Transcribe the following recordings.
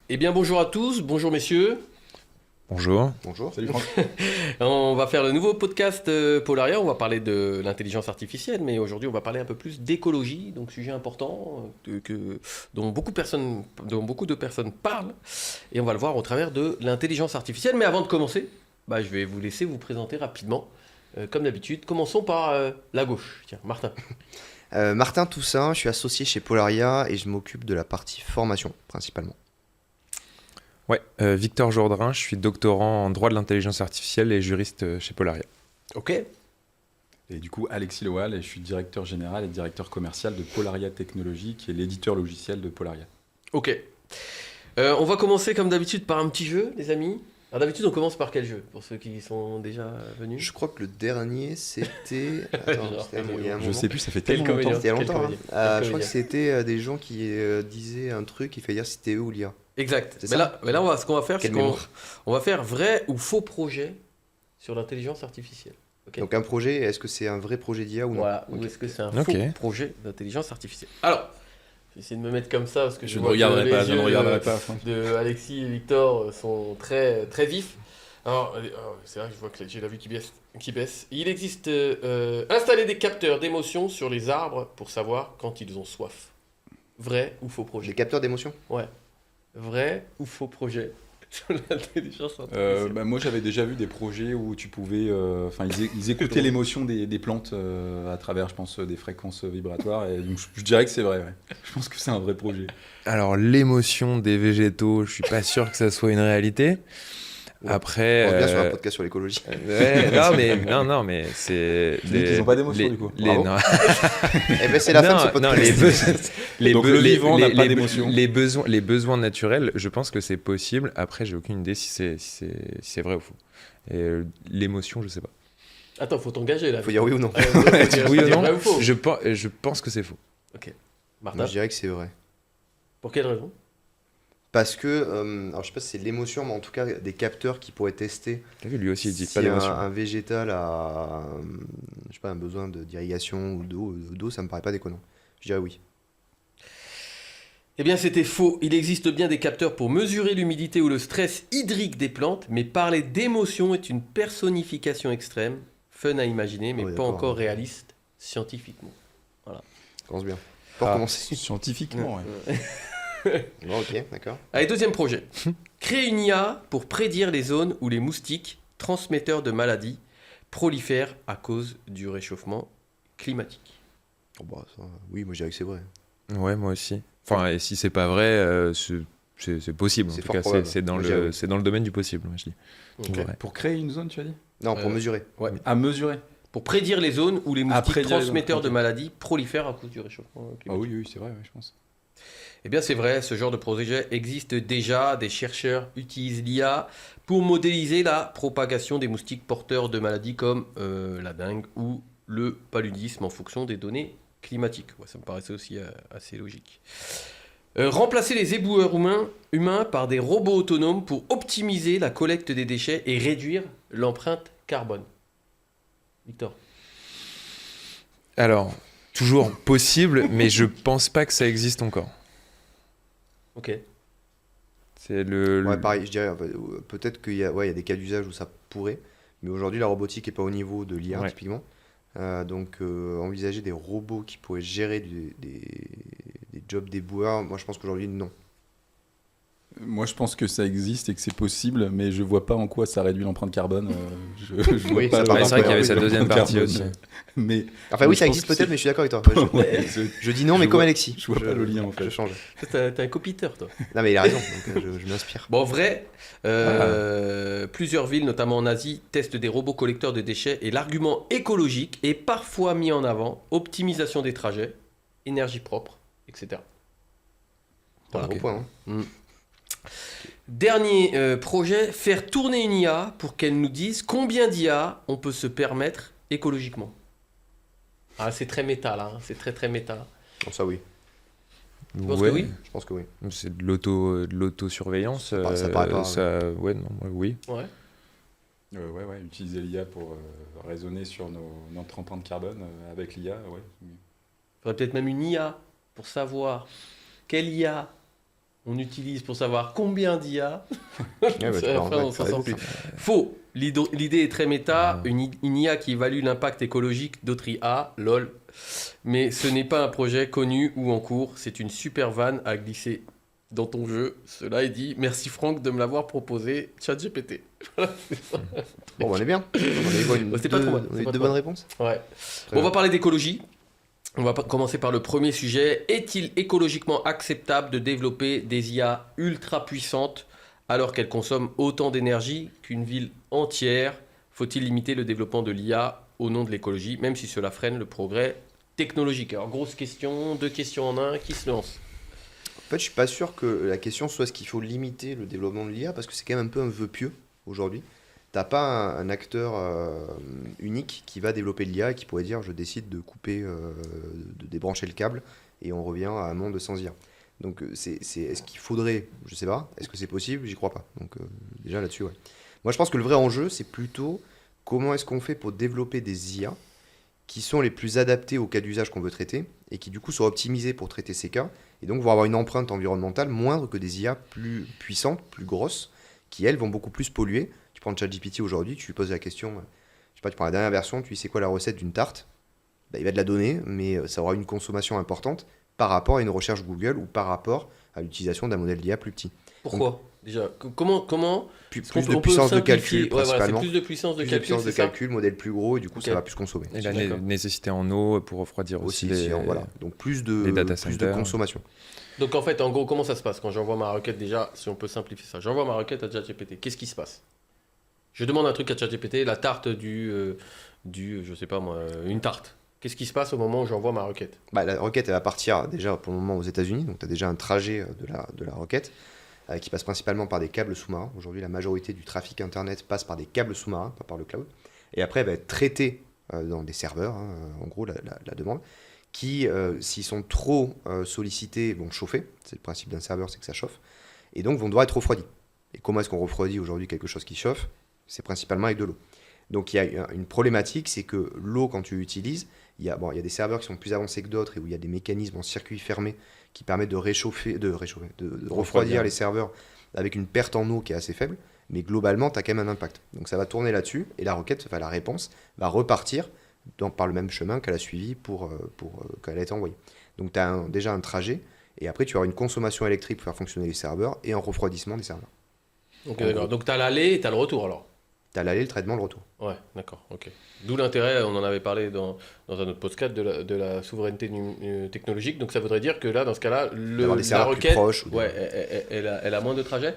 Eh bien bonjour à tous, bonjour messieurs. Bonjour. Bonjour. Salut Franck. On va faire le nouveau podcast Polaria, on va parler de l'intelligence artificielle, mais aujourd'hui on va parler un peu plus d'écologie, donc sujet important dont beaucoup de personnes parlent, et on va le voir au travers de l'intelligence artificielle. Mais avant de commencer, je vais vous laisser vous présenter rapidement, comme d'habitude. Commençons par la gauche. Tiens, Martin. Martin Toussaint, je suis associé chez Polaria et je m'occupe de la partie formation principalement. Ouais, Victor Jourdain, je suis doctorant en droit de l'intelligence artificielle et juriste chez Polaria. Ok. Et du coup, Alexis Lowal, et je suis directeur général et directeur commercial de Polaria Technologies, qui est l'éditeur logiciel de Polaria. Ok. On va commencer comme d'habitude par un petit jeu, les amis. Alors d'habitude, on commence par quel jeu, pour ceux qui sont déjà venus? Je crois que le dernier c'était. Attends, c'était il y a un Je moment. sais plus, ça fait Quel tellement longtemps. comédien. C'était il y a longtemps. Quel Je crois comédien. que c'était des gens qui disaient un truc, il fallait dire si c'était eux ou l'IA. Exact. C'est Mais ça là, ce qu'on va faire, c'est Quelle qu'on mémoire. on va faire vrai ou faux projet sur l'intelligence artificielle. Ok. Donc un projet, est-ce que c'est un vrai projet d'IA ou non? Voilà. Ok. Ou est-ce que c'est un Ok. faux projet d'intelligence artificielle? Alors, je vais essayer de me mettre comme ça parce que Je je ne vois que regarderai les pas, je ne yeux regarderai pas. Franck. de Alexis et Victor sont très, très vifs. Alors, c'est vrai que je vois que j'ai la vue qui baisse. Il existe installer des capteurs d'émotion sur les arbres pour savoir quand ils ont soif. Vrai ou faux Des projet? capteurs d'émotion? Vrai ou faux projet sur l'intelligence artificielle? Moi, j'avais déjà vu des projets où tu pouvais... ils écoutaient l'émotion des plantes à travers, je pense, des fréquences vibratoires. Et donc, je dirais que c'est vrai. Ouais. Je pense que c'est un vrai projet. Alors, l'émotion des végétaux, je suis pas sûr que ça soit une réalité. Ouais. Après, On revient sur un podcast sur l'écologie. ouais, non, mais c'est Tu dis qu'ils ont pas d'émotion, du coup. Bravo. non, Eh ben c'est la fin de ce non, podcast. Donc, le vivant n'a pas d'émotion. les besoins naturels, je pense que c'est possible. Après, j'ai aucune idée si c'est vrai ou faux. Et l'émotion, je sais pas. Attends, faut t'engager là. Faut dire oui ou non. Oui ou non Vrai ou faux? Je pense que c'est faux. Martin, Moi, je dirais que c'est vrai. pour quelle raison? Parce que, alors je sais pas si c'est l'émotion, mais en tout cas, des capteurs qui pourraient tester T'as vu, lui aussi, il dit si pas d'émotion. un végétal a je sais pas, un besoin d'irrigation ou d'eau, ça me paraît pas déconnant. Je dirais oui. Eh bien, c'était faux. Il existe bien des capteurs pour mesurer l'humidité ou le stress hydrique des plantes, mais parler d'émotion est une personnification extrême, fun à imaginer, mais Oui, pas d'accord. encore réaliste scientifiquement. Commence bien. Pour Ah. commencer. Scientifiquement, ouais. Bon, ok, d'accord. Allez, deuxième projet. Créer une IA pour prédire les zones où les moustiques, transmetteurs de maladies, prolifèrent à cause du réchauffement climatique. Oh, bah, ça, oui, moi je dirais que c'est vrai. Ouais, moi aussi. Enfin, et si c'est pas vrai, c'est possible. En C'est tout fort cas, probable. c'est dans Moi, je dirais le oui. c'est dans le domaine du possible, moi, je dis. Ok. Ouais. Pour créer une zone, tu as dit? Non, pour Euh, mesurer. Ouais. À mesurer. Pour prédire les zones où les moustiques prédire les zones, transmetteurs de ok. maladies prolifèrent à cause du réchauffement Ah climatique. oui, c'est vrai, ouais, je pense. Eh bien, c'est vrai, ce genre de projet existe déjà. Des chercheurs utilisent l'IA pour modéliser la propagation des moustiques porteurs de maladies comme la dengue ou le paludisme en fonction des données climatiques. Ouais, ça me paraissait aussi assez logique. Remplacer les éboueurs humains par des robots autonomes pour optimiser la collecte des déchets et réduire l'empreinte carbone. Victor. Alors, toujours possible, mais je pense pas que ça existe encore. Ok. C'est le. Ouais, pareil, je dirais. Peut-être qu'il y a, il y a des cas d'usage où ça pourrait, mais aujourd'hui la robotique est pas au niveau de l'IA Ouais. typiquement. Donc envisager des robots qui pourraient gérer des jobs d'éboueurs, moi je pense qu'aujourd'hui non. Moi, je pense que ça existe et que c'est possible, mais je vois pas en quoi ça réduit l'empreinte carbone. Je vois Oui, pas ça, le par Ouais, c'est vrai qu'il y avait oui, sa oui, deuxième l'empreinte partie carbone. aussi. Mais Enfin oui, je ça pense existe que peut-être, c'est- mais je suis d'accord avec toi. Je dis non, Je mais comme vois- Alexis. je vois pas le lien, en fait. Je change. Toi, t'es un copiteur, toi. Non mais il a raison, donc je m'inspire. Bon, vrai, plusieurs villes, notamment en Asie, testent des robots collecteurs de déchets et l'argument écologique est parfois mis en avant. Optimisation des trajets, énergie propre, etc. Voilà, Ok. au point. Hein. Dernier projet, faire tourner une IA pour qu'elle nous dise combien d'IA on peut se permettre écologiquement. Ah, c'est très méta là, hein, c'est très très méta. Bon, ça oui, Tu penses que oui? je pense que oui. C'est de l'autosurveillance. Ça paraît pas, Ouais, non, oui. Ouais. Ouais, utiliser l'IA pour raisonner sur notre empreinte carbone avec l'IA, ouais. Faudrait peut-être même une IA pour savoir quelle IA on utilise pour savoir combien d'IA. Ouais, bah, tu peux en Après, on faire s'en des sort boucles, plus. hein. Faux. L'idée est très méta. Une IA qui évalue l'impact écologique d'autres IA, lol. Mais ce n'est pas un projet connu ou en cours. C'est une super vanne à glisser dans ton jeu. Cela est dit. Merci Franck de me l'avoir proposé. ChatGPT. Bon, bah, on est bien. On a eu quoi, une- C'était pas trop mal, on a c'est eu pas deux trop bonnes mal. réponses. Ouais. Très Bon, on va bien. parler d'écologie. On va commencer par le premier sujet. Est-il écologiquement acceptable de développer des IA ultra puissantes alors qu'elles consomment autant d'énergie qu'une ville entière? Faut-il limiter le développement de l'IA au nom de l'écologie, même si cela freine le progrès technologique? Alors, grosse question, 2 questions en un, qui se lance? En fait, je suis pas sûr que la question soit ce qu'il faut limiter le développement de l'IA parce que c'est quand même un peu un vœu pieux aujourd'hui. T'as pas un acteur unique qui va développer de l'IA et qui pourrait dire je décide de couper, de débrancher le câble et on revient à un monde sans IA. Donc est-ce qu'il faudrait, je sais pas, est-ce que c'est possible? J'y crois pas. Donc déjà là-dessus, ouais. Moi je pense que le vrai enjeu c'est plutôt comment est-ce qu'on fait pour développer des IA qui sont les plus adaptés aux cas d'usage qu'on veut traiter et qui du coup sont optimisés pour traiter ces cas et donc vont avoir une empreinte environnementale moindre que des IA plus puissantes, plus grosses, qui elles vont beaucoup plus polluer. Tu prends ChatGPT aujourd'hui, tu lui poses la question, je sais pas, tu prends la dernière version, tu lui dis c'est quoi la recette d'une tarte, bah, il va te la donner, mais ça aura une consommation importante par rapport à une recherche Google ou par rapport à l'utilisation d'un modèle d'IA plus petit. Pourquoi? Déjà, comment Plus, est-ce qu'on plus peut- de on peut puissance de simplifier? calcul Ouais, voilà, c'est principalement. plus de puissance de Plus de calcul, puissance de c'est ça? calcul, modèle plus gros, et du coup Ok. ça va plus consommer. Et la D'accord. nécessité en eau pour refroidir aussi, Aussi, les... voilà. Donc plus les data plus de centers. consommation. Donc en fait, en gros, comment ça se passe quand j'envoie ma requête déjà, si on peut simplifier ça? J'envoie ma requête à ChatGPT. Qu'est-ce qui se passe? Je demande un truc à ChatGPT, la tarte je sais pas moi, une tarte. Qu'est-ce qui se passe au moment où j'envoie ma requête? Bah, la requête elle va partir déjà pour le moment aux États-Unis, donc tu as déjà un trajet de la requête qui passe principalement par des câbles sous-marins. Aujourd'hui, la majorité du trafic internet passe par des câbles sous-marins, pas par le cloud. Et après, elle va être traitée dans des serveurs, hein, en gros, la demande, qui, s'ils sont trop sollicités, vont chauffer. C'est le principe d'un serveur, c'est que ça chauffe. Et donc, vont devoir être refroidis. Et comment est-ce qu'on refroidit aujourd'hui quelque chose qui chauffe? C'est principalement avec de l'eau. Donc, il y a une problématique, c'est que l'eau, quand tu l'utilises, il y a des serveurs qui sont plus avancés que d'autres et où il y a des mécanismes en circuit fermé qui permettent de refroidir les serveurs avec une perte en eau qui est assez faible. Mais globalement, tu as quand même un impact. Donc, ça va tourner là-dessus et la requête, enfin, la réponse, va repartir par le même chemin qu'elle a suivi pour qu'elle a été envoyée. Donc, tu as déjà un trajet et après, tu auras une consommation électrique pour faire fonctionner les serveurs et un refroidissement des serveurs. Ok, En d'accord. gros. Donc t'as l'aller et t'as le retour alors. Tu as l'aller, le traitement, le retour. Ouais, d'accord, ok. D'où l'intérêt, on en avait parlé dans un autre podcast, de la souveraineté technologique. Donc ça voudrait dire que là, dans ce cas-là, D'avoir des la serveurs plus requête, proches ou des- ouais, elle a moins de trajets?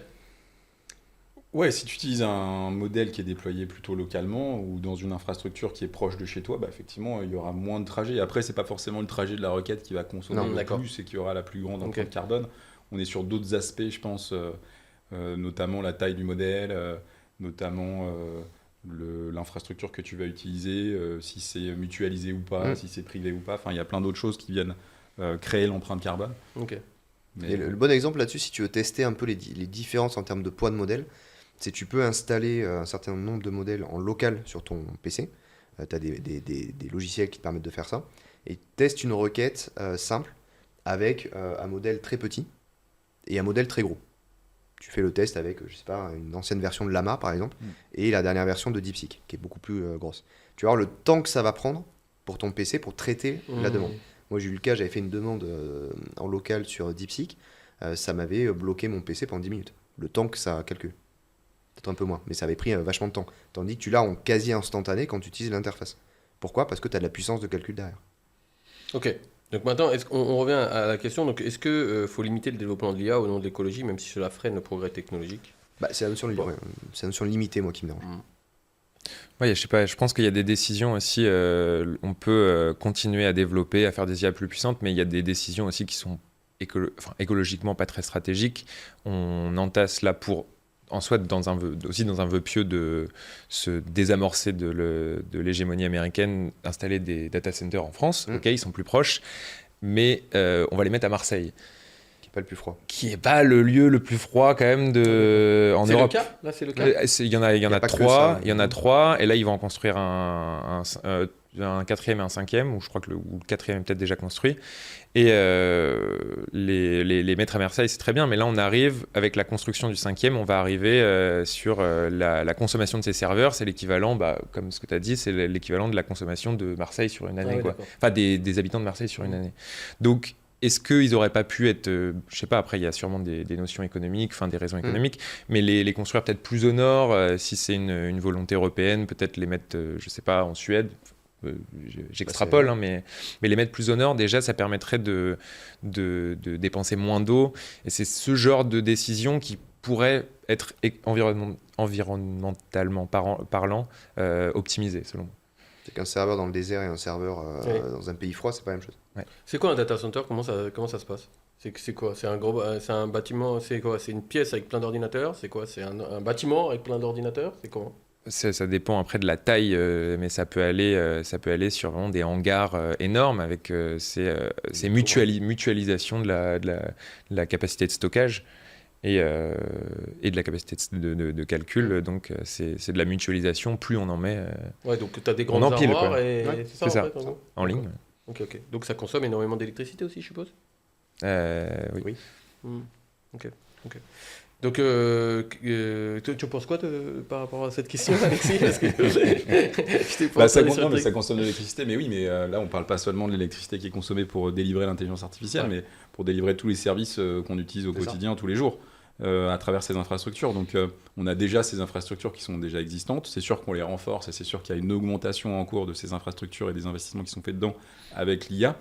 Ouais, si tu utilises un modèle qui est déployé plutôt localement ou dans une infrastructure qui est proche de chez toi, bah effectivement, il y aura moins de trajets. Après, c'est pas forcément le trajet de la requête qui va consommer Non, le d'accord. plus et qui aura la plus grande Ok. empreinte carbone. On est sur d'autres aspects, je pense, notamment la taille du modèle, notamment l'infrastructure que tu vas utiliser, si c'est mutualisé ou pas, si c'est privé ou pas. Enfin, il y a plein d'autres choses qui viennent créer l'empreinte carbone. Ok. Mais, Et le bon exemple là-dessus, si tu veux tester un peu les différences en termes de poids de modèle, c'est que tu peux installer un certain nombre de modèles en local sur ton PC. Tu as des logiciels qui te permettent de faire ça. Et teste une requête simple avec un modèle très petit et un modèle très gros. Tu fais le test avec, je sais pas, une ancienne version de Llama par exemple, et la dernière version de DeepSeek, qui est beaucoup plus grosse. Tu vas voir le temps que ça va prendre pour ton PC pour traiter la demande. Moi j'ai eu le cas, j'avais fait une demande en local sur DeepSeek, ça m'avait bloqué mon PC pendant 10 minutes. Le temps que ça calcule. Peut-être un peu moins, mais ça avait pris vachement de temps. Tandis que tu l'as en quasi instantané quand tu utilises l'interface. Pourquoi? Parce que tu as de la puissance de calcul derrière. Ok. Donc maintenant, on revient à la question. Donc, est-ce qu'il faut limiter le développement de l'IA au nom de l'écologie, même si cela freine le progrès technologique? Bah, c'est la notion, c'est la notion limitée, moi, qui me dérange. Ouais, je sais pas, je pense qu'il y a des décisions aussi, on peut continuer à développer, à faire des IA plus puissantes, mais il y a des décisions aussi qui sont écologiquement pas très stratégiques. On entasse là pour, en soit aussi dans un vœu pieux de se désamorcer de l'hégémonie américaine, installer des data centers en France. Ok, ils sont plus proches, mais on va les mettre à Marseille. Pas le plus froid. qui est pas le lieu le plus froid quand même en C'est Europe. le cas. Là, c'est le cas. Il y en a pas que 3, ça. il y en a 3, et là ils vont en construire un 4e et un 5e, ou je crois que le 4e est peut-être déjà construit. Et les mettre à Marseille, c'est très bien, mais là on arrive, avec la construction du 5e, on va arriver sur la consommation de ces serveurs, c'est l'équivalent, comme ce que tu as dit, c'est l'équivalent de la consommation de Marseille sur une année, ouais, quoi. d'accord. Enfin des habitants de Marseille sur une année. Donc est-ce qu'ils n'auraient pas pu être, je sais pas, après il y a sûrement des notions économiques, enfin des raisons économiques, mais les construire peut-être plus au nord, si c'est une volonté européenne, peut-être les mettre, je sais pas, en Suède. J'extrapole, mais les mettre plus au nord, déjà, ça permettrait de dépenser moins d'eau. Et c'est ce genre de décision qui pourrait être environnementalement parlant optimisée, selon moi. C'est qu'un serveur dans le désert et un serveur dans un pays froid, c'est pas la même chose. C'est quoi un data center? Comment ça se passe? C'est quoi? C'est un bâtiment? C'est quoi? C'est une pièce avec plein d'ordinateurs? C'est quoi? C'est un bâtiment avec plein d'ordinateurs? C'est comment? Ça dépend après de la taille, mais ça peut aller sur vraiment des hangars énormes avec ces mutualisations de la capacité de stockage et de la capacité de calcul. Donc c'est de la mutualisation, plus on en met Ouais, donc tu as des grandes empile, armoires quoi. et Ouais, c'est ça, c'est en ça. fait, en gros. en ligne. Ok. Donc ça consomme énormément d'électricité aussi, je suppose? Oui. Ok. Donc, tu penses quoi par rapport à cette question, Alexis? Parce que je t'ai pas Ça entendu sur le truc. ça consomme de l'électricité, mais oui, mais là on parle pas seulement de l'électricité qui est consommée pour délivrer l'intelligence artificielle, mais pour délivrer tous les services qu'on utilise au quotidien, tous les jours, à travers ces infrastructures. Donc on a déjà ces infrastructures qui sont déjà existantes, c'est sûr qu'on les renforce et c'est sûr qu'il y a une augmentation en cours de ces infrastructures et des investissements qui sont faits dedans avec l'IA,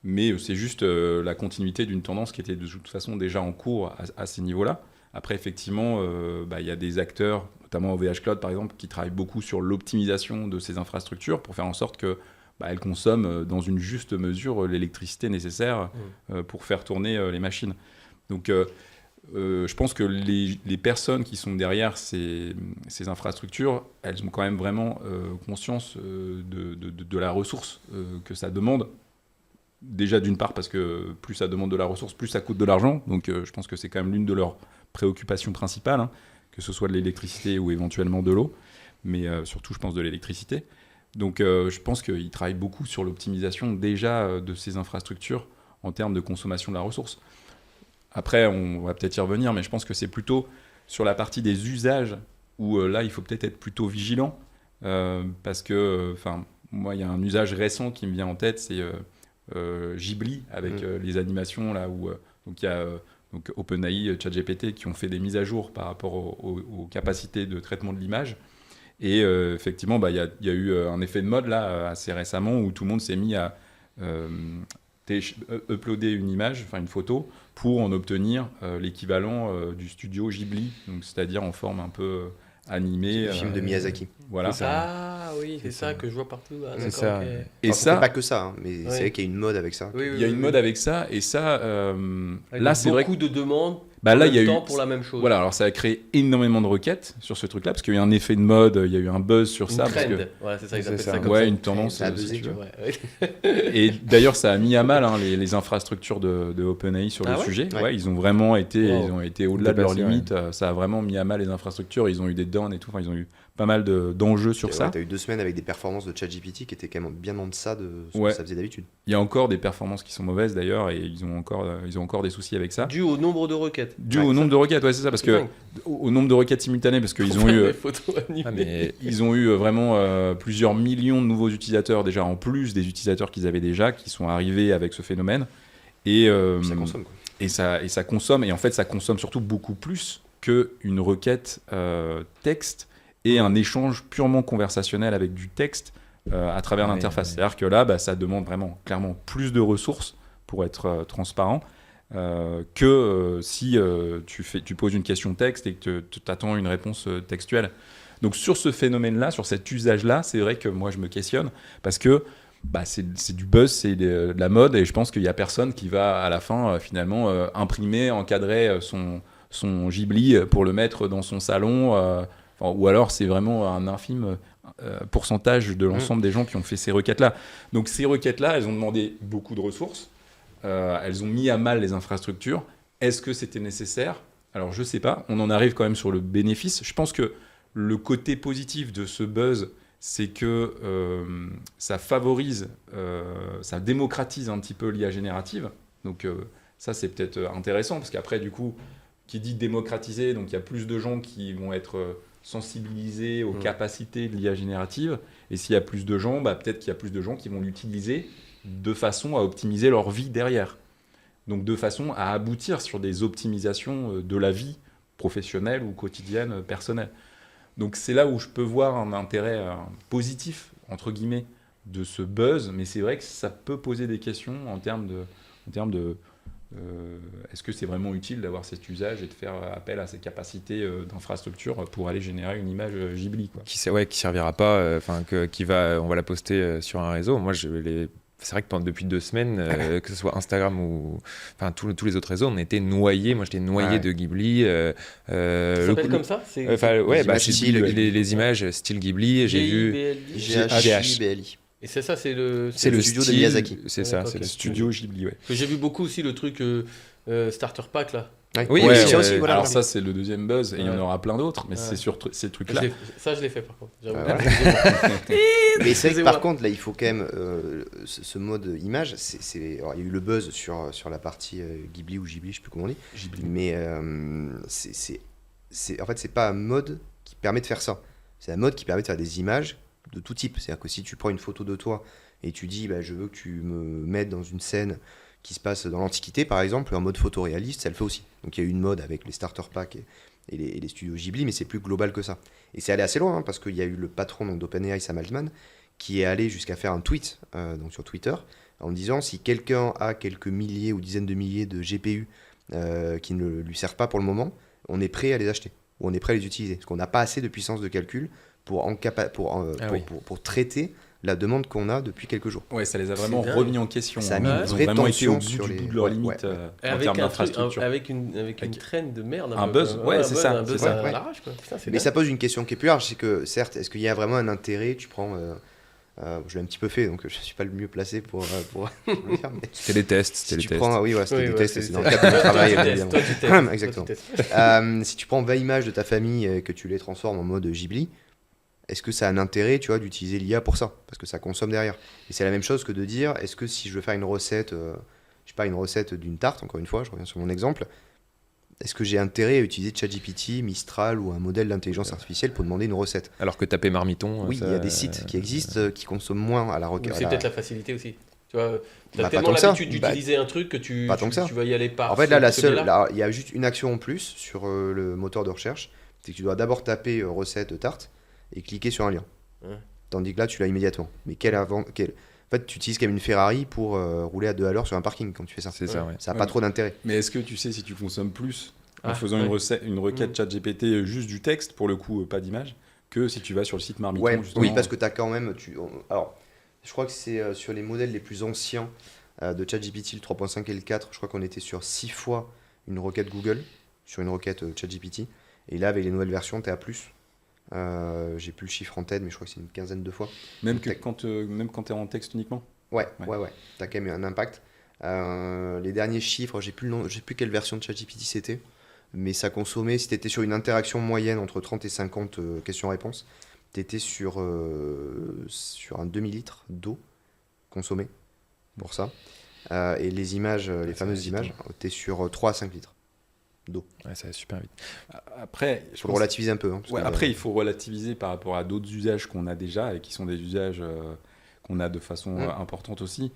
mais c'est juste la continuité d'une tendance qui était de toute façon déjà en cours à ces niveaux-là. Après, effectivement, y a des acteurs, notamment OVH Cloud par exemple, qui travaillent beaucoup sur l'optimisation de ces infrastructures pour faire en sorte que elles consomment dans une juste mesure l'électricité nécessaire pour faire tourner les machines. Donc, je pense que les personnes qui sont derrière ces infrastructures, elles ont quand même vraiment conscience de la ressource que ça demande. Déjà d'une part parce que plus ça demande de la ressource, plus ça coûte de l'argent. Donc je pense que c'est quand même l'une de leurs préoccupations principales, que ce soit de l'électricité ou éventuellement de l'eau, mais surtout je pense de l'électricité. Donc je pense qu'ils travaillent beaucoup sur l'optimisation déjà de ces infrastructures en termes de consommation de la ressource. Après on va peut-être y revenir, mais je pense que c'est plutôt sur la partie des usages où là il faut peut-être être plutôt vigilant parce que moi il y a un usage récent qui me vient en tête, c'est Ghibli avec les animations là où donc il y a donc OpenAI, ChatGPT qui ont fait des mises à jour par rapport aux capacités de traitement de l'image et effectivement il y a eu un effet de mode là assez récemment où tout le monde s'est mis à uploader une image, une photo pour en obtenir l'équivalent du studio Ghibli, donc c'est-à-dire en forme un peu animée. Le film de Miyazaki. Voilà. Ah oui, c'est ça que je vois partout. Ah, C'est d'accord, ça. ok. Et Ça ça, fait pas que ça, mais c'est vrai qu'il y a une mode avec ça. Oui, il y a une mode avec ça, et ça, Avec là c'est vrai que beaucoup de demandes. là il y a eu temps pour la même chose. Voilà, alors ça a créé énormément de requêtes sur ce truc-là, parce qu'il y a eu un effet de mode, il y a eu un buzz sur Une ça. trend. Parce que, Ouais, c'est ça, ils C'est appellent ça. ça comme ouais, ça. une tendance. Ça a si buzzé, tu veux. Ouais. Et d'ailleurs, ça a mis à mal les infrastructures de OpenAI sur Ah le ouais sujet. Ouais. Ouais, ils ont vraiment été, Wow. ils ont été au-delà de leurs Dépassé, limites. Ça a vraiment mis à mal les infrastructures. Ils ont eu des downs et tout. Ils ont eu pas mal d'enjeux sur ça. Tu as eu 2 semaines avec des performances de ChatGPT qui étaient quand même bien en deçà de ce Ouais. que ça faisait d'habitude. Il y a encore des performances qui sont mauvaises d'ailleurs, et ils ont encore des soucis avec ça. Dû au nombre de requêtes. Dû au nombre de requêtes, ouais, c'est ça, parce que dingue. au nombre de requêtes simultanées, parce qu'ils ont eu. Des photos animées. Mais Ils ont eu vraiment plusieurs millions de nouveaux utilisateurs déjà, en plus des utilisateurs qu'ils avaient déjà, qui sont arrivés avec ce phénomène. Et, Ça consomme, quoi. et ça consomme, et en fait ça consomme surtout beaucoup plus qu'une requête texte et un échange purement conversationnel avec du texte à travers Ouais, l'interface. ouais. C'est-à-dire que là, ça demande vraiment clairement plus de ressources pour être transparent. Que si tu poses une question texte et que tu attends une réponse textuelle. Donc sur ce phénomène-là, sur cet usage-là, c'est vrai que moi je me questionne parce que c'est du buzz, c'est de la mode et je pense qu'il n'y a personne qui va à la fin finalement imprimer, encadrer son Ghibli pour le mettre dans son salon ou alors c'est vraiment un infime pourcentage de l'ensemble des gens qui ont fait ces requêtes-là. Donc ces requêtes-là, elles ont demandé beaucoup de ressources. Elles ont mis à mal les infrastructures Est-ce que c'était nécessaire ? Alors, je sais pas. On en arrive quand même sur le bénéfice. Je pense que le côté positif de ce buzz, c'est que ça favorise, ça démocratise un petit peu l'IA générative. Donc, ça, c'est peut-être intéressant, parce qu'après, du coup, qui dit démocratiser, donc il y a plus de gens qui vont être sensibilisés aux capacités de l'IA générative. Et s'il y a plus de gens, peut-être qu'il y a plus de gens qui vont l'utiliser de façon à optimiser leur vie derrière. Donc de façon à aboutir sur des optimisations de la vie professionnelle ou quotidienne, personnelle. Donc c'est là où je peux voir un intérêt positif, entre guillemets, de ce buzz, mais c'est vrai que ça peut poser des questions en termes de est-ce que c'est vraiment utile d'avoir cet usage et de faire appel à ces capacités d'infrastructure pour aller générer une image Ghibli, quoi. Qui servira pas, on va la poster sur un réseau. Moi, c'est vrai que depuis 2 semaines, que ce soit Instagram ou tous les autres réseaux, on était noyés. Moi, j'étais noyé de Ghibli. Ça s'appelle comme ça les images style Ghibli. J'ai vu GHIBLI. Et c'est ça, c'est le studio style, de Miyazaki. C'est ça, D'accord, c'est ok. le Studio Ghibli, ouais. J'ai vu beaucoup aussi le truc Starter Pack là. Oui, aussi, voilà. Alors ça, c'est le deuxième buzz, et il y en Ouais. aura plein d'autres, mais Ouais. c'est sur ces trucs-là. Ça, je l'ai fait par contre. J'avoue. Mais c'est vrai que Excusez-moi. par contre, là, il faut quand même ce mode image. Alors, il y a eu le buzz sur la partie Ghibli ou Ghibli, je sais plus comment on dit. Ghibli. Mais en fait, c'est pas un mode qui permet de faire ça. C'est un mode qui permet de faire des images de tout type. C'est-à-dire que si tu prends une photo de toi et tu dis, je veux que tu me mettes dans une scène qui se passe dans l'Antiquité, par exemple, en mode photoréaliste, ça le fait aussi. Donc il y a eu une mode avec les starter packs et les studios Ghibli, mais c'est plus global que ça. Et c'est allé assez loin, parce qu'il y a eu le patron d'OpenAI, Sam Altman, qui est allé jusqu'à faire un tweet donc sur Twitter, en disant si quelqu'un a quelques milliers ou dizaines de milliers de GPU qui ne lui servent pas pour le moment, on est prêt à les acheter, ou on est prêt à les utiliser. Parce qu'on n'a pas assez de puissance de calcul pour traiter la demande qu'on a depuis quelques jours. Ouais, ça les a vraiment C'est dingue. remis en question. Ça a hein. mis une Ils ont vraie vraiment été tension au bout sur du les- bout de leurs ouais, limites ouais. en termes d'infrastructure. Avec une traîne de merde. Un buzz, ouais, c'est ça, Un buzz c'est ça. à Ouais. l'arrache, quoi. Putain, c'est Mais dingue. ça pose une question qui est plus large, c'est que certes, est-ce qu'il y a vraiment un intérêt, tu prends... je l'ai un petit peu fait, donc je suis pas le mieux placé pour le dire, mais C'était les tests. si tu C'était les prends... Oui, c'était Oui, des ouais, tests, c'est- c'est dans le cadre de mon travail, Toi, tu évidemment. testes, toi, tu testes. Exactement. Toi, tu testes. Si tu prends 20 images de ta famille et que tu les transformes en mode Ghibli, est-ce que ça a un intérêt, tu vois, d'utiliser l'IA pour ça? Parce que ça consomme derrière. Et c'est la même chose que de dire, est-ce que si je veux faire une recette, je sais pas, une recette d'une tarte, encore une fois, je reviens sur mon exemple, est-ce que j'ai intérêt à utiliser ChatGPT, Mistral ou un modèle d'intelligence artificielle pour demander une recette? Alors que taper Marmiton. Oui, ça- il y a des sites qui existent qui consomment moins à la Donc, requête. c'est peut-être la facilité aussi. Tu vois, t'as Bah, pas tellement tant que ça. l'habitude d'utiliser un truc que tu Pas tant que ça. vas y aller par. En fait, là, ce biais-là. là, il y a juste une action en plus sur le moteur de recherche, c'est que tu dois d'abord taper recette tarte et cliquer sur un lien. Ouais. Tandis que là, tu l'as immédiatement. Mais En fait, tu utilises quand même une Ferrari pour rouler à 2 à l'heure sur un parking quand tu fais ça. C'est ça, ouais. Ça n'a Ouais. pas trop d'intérêt. Mais est-ce que tu sais si tu consommes plus en Ah, faisant ouais. une requête ChatGPT juste du texte, pour le coup, pas d'image, que si tu vas sur le site Marmiton, Ouais, justement. oui, parce que tu as quand même. Alors, je crois que c'est sur les modèles les plus anciens de ChatGPT, le 3.5 et le 4, je crois qu'on était sur 6 fois une requête Google, sur une requête ChatGPT. Et là, avec les nouvelles versions, tu es à plus. J'ai plus le chiffre en tête, mais je crois que c'est une quinzaine de fois. Même Tac. quand tu es en texte uniquement. Ouais. Ouais. Tu as quand même un impact. Les derniers chiffres, j'ai plus quelle version de ChatGPT c'était, mais ça consommait, si tu étais sur une interaction moyenne entre 30 et 50 questions-réponses, tu étais sur un demi-litre d'eau consommée pour ça. Et les images, les fameuses vite, images, tu es sur 3 à 5 litres d'eau. Ouais, ça va super vite. Après, Il faut le relativiser un peu. Hein, parce Ouais, que, après, il faut relativiser par rapport à d'autres usages qu'on a déjà et qui sont des usages qu'on a de façon importante aussi,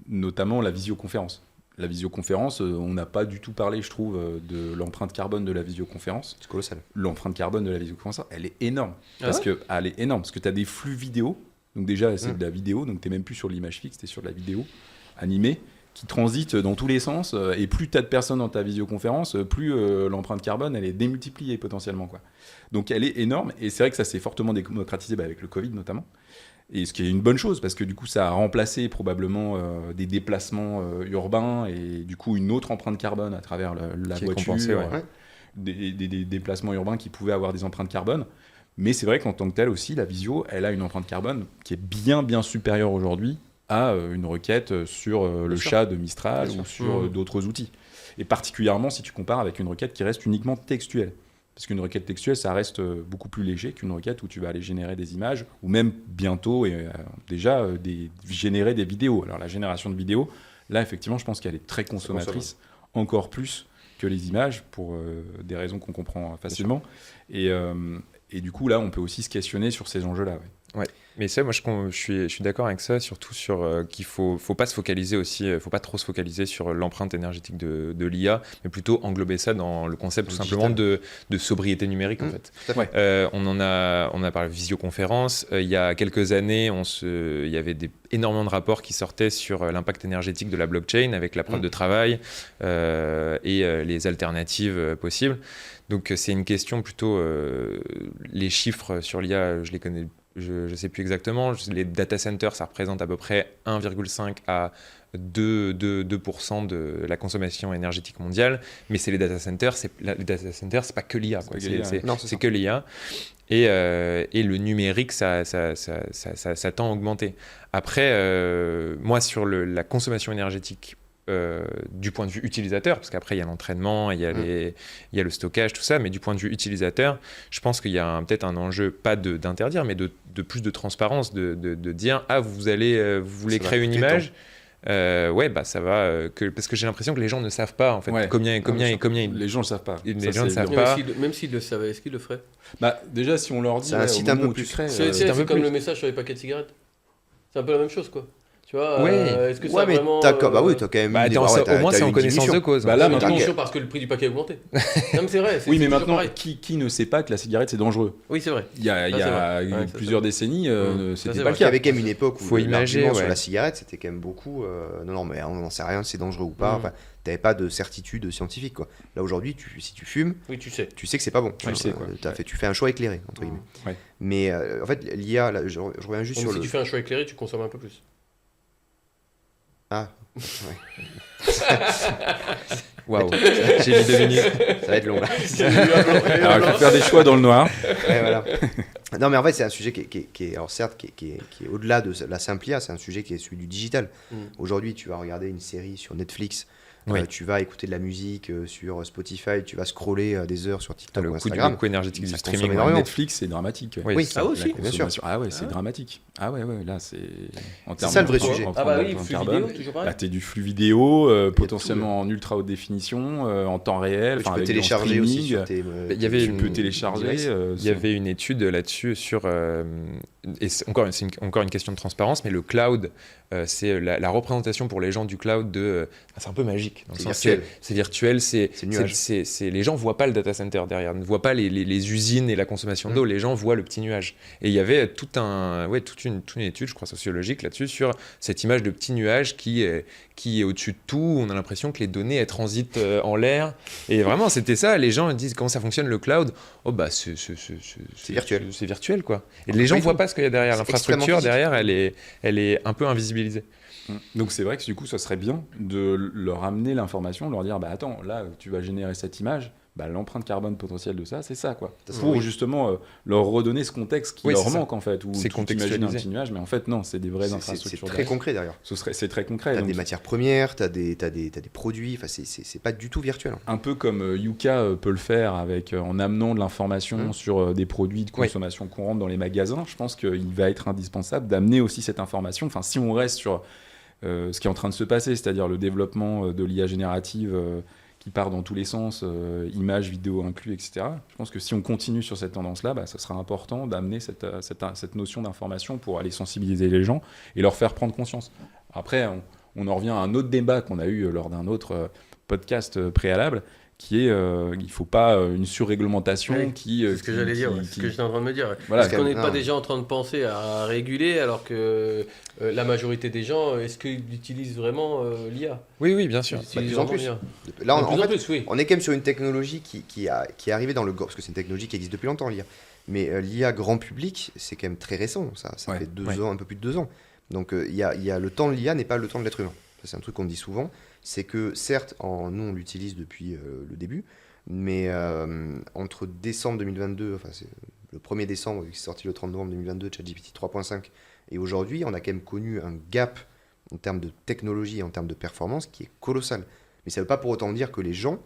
notamment la visioconférence. La visioconférence, on n'a pas du tout parlé, je trouve, de l'empreinte carbone de la visioconférence. c'est colossal. L'empreinte carbone de la visioconférence, elle est énorme. Ah Parce ouais que elle est énorme, parce que tu as des flux vidéo. Donc déjà, c'est de la vidéo, donc tu n'es même plus sur l'image fixe, tu es sur de la vidéo animée qui transite dans tous les sens. Et plus tu as de personnes dans ta visioconférence, plus l'empreinte carbone, elle est démultipliée potentiellement, quoi. Donc elle est énorme, et c'est vrai que ça s'est fortement démocratisé avec le Covid notamment. Et ce qui est une bonne chose, parce que du coup, ça a remplacé probablement des déplacements urbains et du coup une autre empreinte carbone à travers la Qui est voiture, compensée, ouais. des déplacements urbains qui pouvaient avoir des empreintes carbone. Mais c'est vrai qu'en tant que telle aussi, la visio, elle a une empreinte carbone qui est bien supérieure aujourd'hui à une requête sur le Bien sûr. chat de Mistral Bien ou sûr. sur d'autres outils. Et particulièrement si tu compares avec une requête qui reste uniquement textuelle. Parce qu'une requête textuelle, ça reste beaucoup plus léger qu'une requête où tu vas aller générer des images, ou même bientôt, déjà, générer des vidéos. Alors la génération de vidéos, là, effectivement, je pense qu'elle est très consommatrice, encore plus que les images, pour des raisons qu'on comprend facilement. Et du coup, là, on peut aussi se questionner sur ces enjeux-là. Ouais, mais ça, moi, je suis d'accord avec ça, surtout sur qu'il faut pas se focaliser aussi, faut pas trop se focaliser sur l'empreinte énergétique de l'IA, mais plutôt englober ça dans le concept tout simplement de sobriété numérique, en fait. On a parlé de visioconférence. Il y a quelques années, il y avait énormément de rapports qui sortaient sur l'impact énergétique de la blockchain avec la preuve de travail et les alternatives possibles. Donc, c'est une question plutôt... les chiffres sur l'IA, je les connais. Je ne sais plus exactement, les data centers, ça représente à peu près 1,5 à 2% de la consommation énergétique mondiale, mais c'est les data centers, c'est pas que l'IA, c'est que l'IA. Et le numérique, ça tend à augmenter. Après, moi, sur la consommation énergétique, du point de vue utilisateur, parce qu'après il y a l'entraînement, il y a le stockage, tout ça, mais du point de vue utilisateur, je pense qu'il y a peut-être un enjeu, pas d'interdire, mais de plus de transparence, de dire vous voulez créer une image, ça va, parce que j'ai l'impression que les gens ne savent pas en fait combien les gens ne savent pas. Les gens ne savent pas. Même s'ils le savaient, est-ce qu'ils le feraient? Déjà, si on leur dit, c'est un site un peu plus. C'est comme le message sur les paquets de cigarettes. C'est un peu la même chose, quoi. Tu vois, est-ce que ça mais vraiment... t'as quand même... au moins, c'est en connaissance de cause. Là, maintenant, parce que le prix du paquet a augmenté. Non, mais c'est vrai. Oui, mais maintenant, qui ne sait pas que la cigarette, c'est dangereux? Oui, c'est vrai. Il y a plusieurs décennies, c'était pas le cas. Il y avait quand même une époque où l'argument sur la cigarette, c'était quand même beaucoup... non, mais on n'en sait rien, c'est dangereux ou pas. Enfin, t'avais pas de certitude scientifique, quoi. Là, aujourd'hui, si tu fumes, tu sais que c'est pas bon. Tu fais un choix éclairé, entre guillemets. Mais en fait, l'IA, je reviens juste sur si tu fais un choix éclairé, tu consommes un peu plus. Ah, waouh, j'ai mis 2 minutes. Ça va être long là. Alors, il faut faire des choix dans le noir. Voilà. Non, mais en fait, c'est un sujet qui est alors certes, qui est au-delà de la simple IA, c'est un sujet qui est celui du digital. Aujourd'hui, tu vas regarder une série sur Netflix. Tu vas écouter de la musique sur Spotify, tu vas scroller des heures sur TikTok ou Instagram. Le coût énergétique du streaming. Netflix, c'est dramatique. Oui, ça aussi, bien sûr. Ah ouais, c'est dramatique. Ah ouais, là, c'est... C'est ça le vrai sujet. Ah bah oui, flux vidéo, toujours pareil. T'es du flux vidéo, potentiellement en ultra haute définition, en temps réel. Tu peux télécharger aussi sur tes... Tu peux télécharger. Il y avait une étude là-dessus sur... et c'est encore une question de transparence, mais le cloud, c'est la représentation pour les gens du cloud c'est un peu magique. C'est virtuel, c'est les gens voient pas le data center derrière, ne voient pas les usines et la consommation d'eau, les gens voient le petit nuage. Et il y avait toute une étude, je crois, sociologique là-dessus, sur cette image de petit nuage qui est au-dessus de tout. On a l'impression que les données elles transitent en l'air. Et vraiment, c'était ça. Les gens disent comment ça fonctionne le cloud. Oh bah c'est virtuel. C'est virtuel, quoi. Et les gens voient pas ce qu'il y a derrière. L'infrastructure derrière, elle est un peu invisibilisée. Donc c'est vrai que du coup, ça serait bien de leur amener l'information, leur dire attends, là tu vas générer cette image, l'empreinte carbone potentielle de ça, c'est ça, quoi. Pour justement leur redonner ce contexte qui leur manque, en fait. Où c'est contextualisé. Un petit nuage, mais en fait non, c'est des vraies infrastructures. C'est très concret derrière. C'est très concret. T'as des matières premières, t'as des produits, enfin c'est pas du tout virtuel. Un peu comme Yuka peut le faire en amenant de l'information sur des produits de consommation courante dans les magasins. Je pense qu'il va être indispensable d'amener aussi cette information. Enfin, si on reste sur ce qui est en train de se passer, c'est-à-dire le développement de l'IA générative qui part dans tous les sens, images, vidéos inclus, etc. Je pense que si on continue sur cette tendance-là, ça sera important d'amener cette notion d'information pour aller sensibiliser les gens et leur faire prendre conscience. Après, on en revient à un autre débat qu'on a eu lors d'un autre podcast préalable, qui est il ne faut pas une surréglementation c'est ce que j'allais dire, c'est ce que j'étais en train de me dire. Voilà, est-ce qu'on n'est pas déjà en train de penser à réguler alors que la majorité des gens, est-ce qu'ils utilisent vraiment l'IA? Oui, bien sûr. De plus en plus. Là, on est quand même sur une technologie qui est arrivée dans le... Parce que c'est une technologie qui existe depuis longtemps, l'IA. Mais l'IA grand public, c'est quand même très récent. Ça fait 2 ans, un peu plus de 2 ans. Donc il y a le temps de l'IA n'est pas le temps de l'être humain. Ça, c'est un truc qu'on dit souvent. C'est que certes, nous on l'utilise depuis le début, mais entre décembre 2022, enfin c'est le 1er décembre, qui est sorti le 30 novembre 2022, ChatGPT 3.5, et aujourd'hui, on a quand même connu un gap en termes de technologie et en termes de performance qui est colossal. Mais ça ne veut pas pour autant dire que les gens,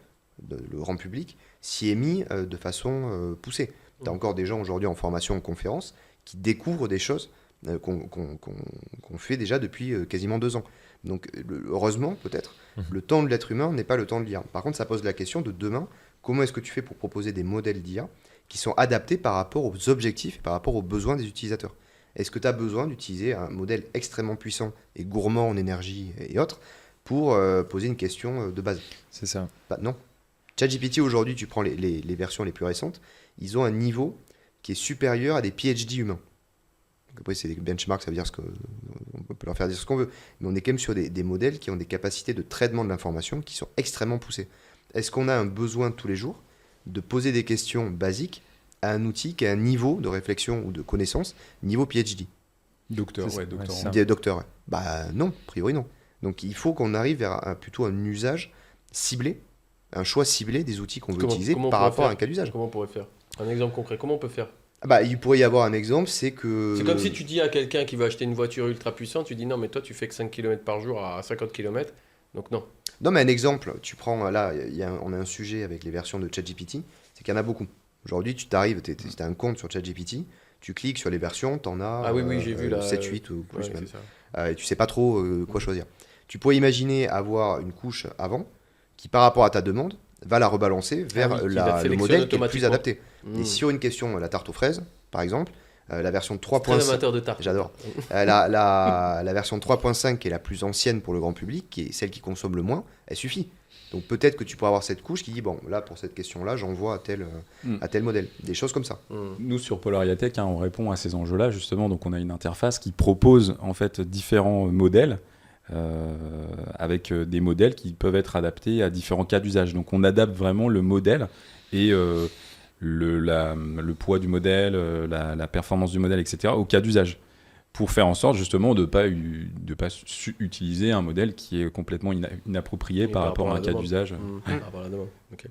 le grand public, s'y est mis de façon poussée. Tu as encore des gens aujourd'hui en formation, en conférence, qui découvrent des choses qu'on fait déjà depuis quasiment 2 ans. Donc heureusement, peut-être, le temps de l'être humain n'est pas le temps de l'IA. Par contre, ça pose la question de demain, comment est-ce que tu fais pour proposer des modèles d'IA qui sont adaptés par rapport aux objectifs et par rapport aux besoins des utilisateurs. Est-ce que tu as besoin d'utiliser un modèle extrêmement puissant et gourmand en énergie et autres pour poser une question de base? C'est ça. Bah, non. ChatGPT, aujourd'hui, tu prends les versions les plus récentes, ils ont un niveau qui est supérieur à des PhD humains. Donc après, c'est des benchmarks, ça veut dire on peut leur faire dire ce qu'on veut. Mais on est quand même sur des modèles qui ont des capacités de traitement de l'information qui sont extrêmement poussées. Est-ce qu'on a un besoin tous les jours de poser des questions basiques à un outil qui a un niveau de réflexion ou de connaissance, niveau PhD? Docteur. Docteur, ouais. Bah non, a priori non. Donc il faut qu'on arrive vers plutôt un usage ciblé, un choix ciblé des outils qu'on veut utiliser par rapport à un cas d'usage. Comment on pourrait faire? Un exemple concret, comment on peut faire? Bah, il pourrait y avoir un exemple, c'est que... C'est comme si tu dis à quelqu'un qui veut acheter une voiture ultra puissante, tu dis non mais toi tu fais que 5 km par jour à 50 km, donc non. Non mais un exemple, tu prends, là on a un sujet avec les versions de ChatGPT, c'est qu'il y en a beaucoup. Aujourd'hui tu t'arrives, tu as un compte sur ChatGPT, tu cliques sur les versions, tu en as j'ai vu, 7, 8 ou plus ouais, même. Ça. Et tu sais pas trop quoi choisir. Tu pourrais imaginer avoir une couche avant qui par rapport à ta demande va la rebalancer vers le modèle qui est le plus adapté. Et sur une question, la tarte aux fraises, par exemple, la version 3.5... Très amateur de tarte. J'adore. La version 3.5, qui est la plus ancienne pour le grand public, qui est celle qui consomme le moins, elle suffit. Donc peut-être que tu pourras avoir cette couche qui dit, bon, là, pour cette question-là, j'envoie à tel modèle. Des choses comme ça. Nous, sur Polariatech, on répond à ces enjeux-là, justement. Donc on a une interface qui propose en fait différents modèles, avec des modèles qui peuvent être adaptés à différents cas d'usage. Donc on adapte vraiment le modèle et le poids du modèle, la performance du modèle, etc. au cas d'usage, pour faire en sorte justement de pas utiliser un modèle qui est complètement inapproprié par rapport à un cas d'usage. Par rapport à la demande. Ok.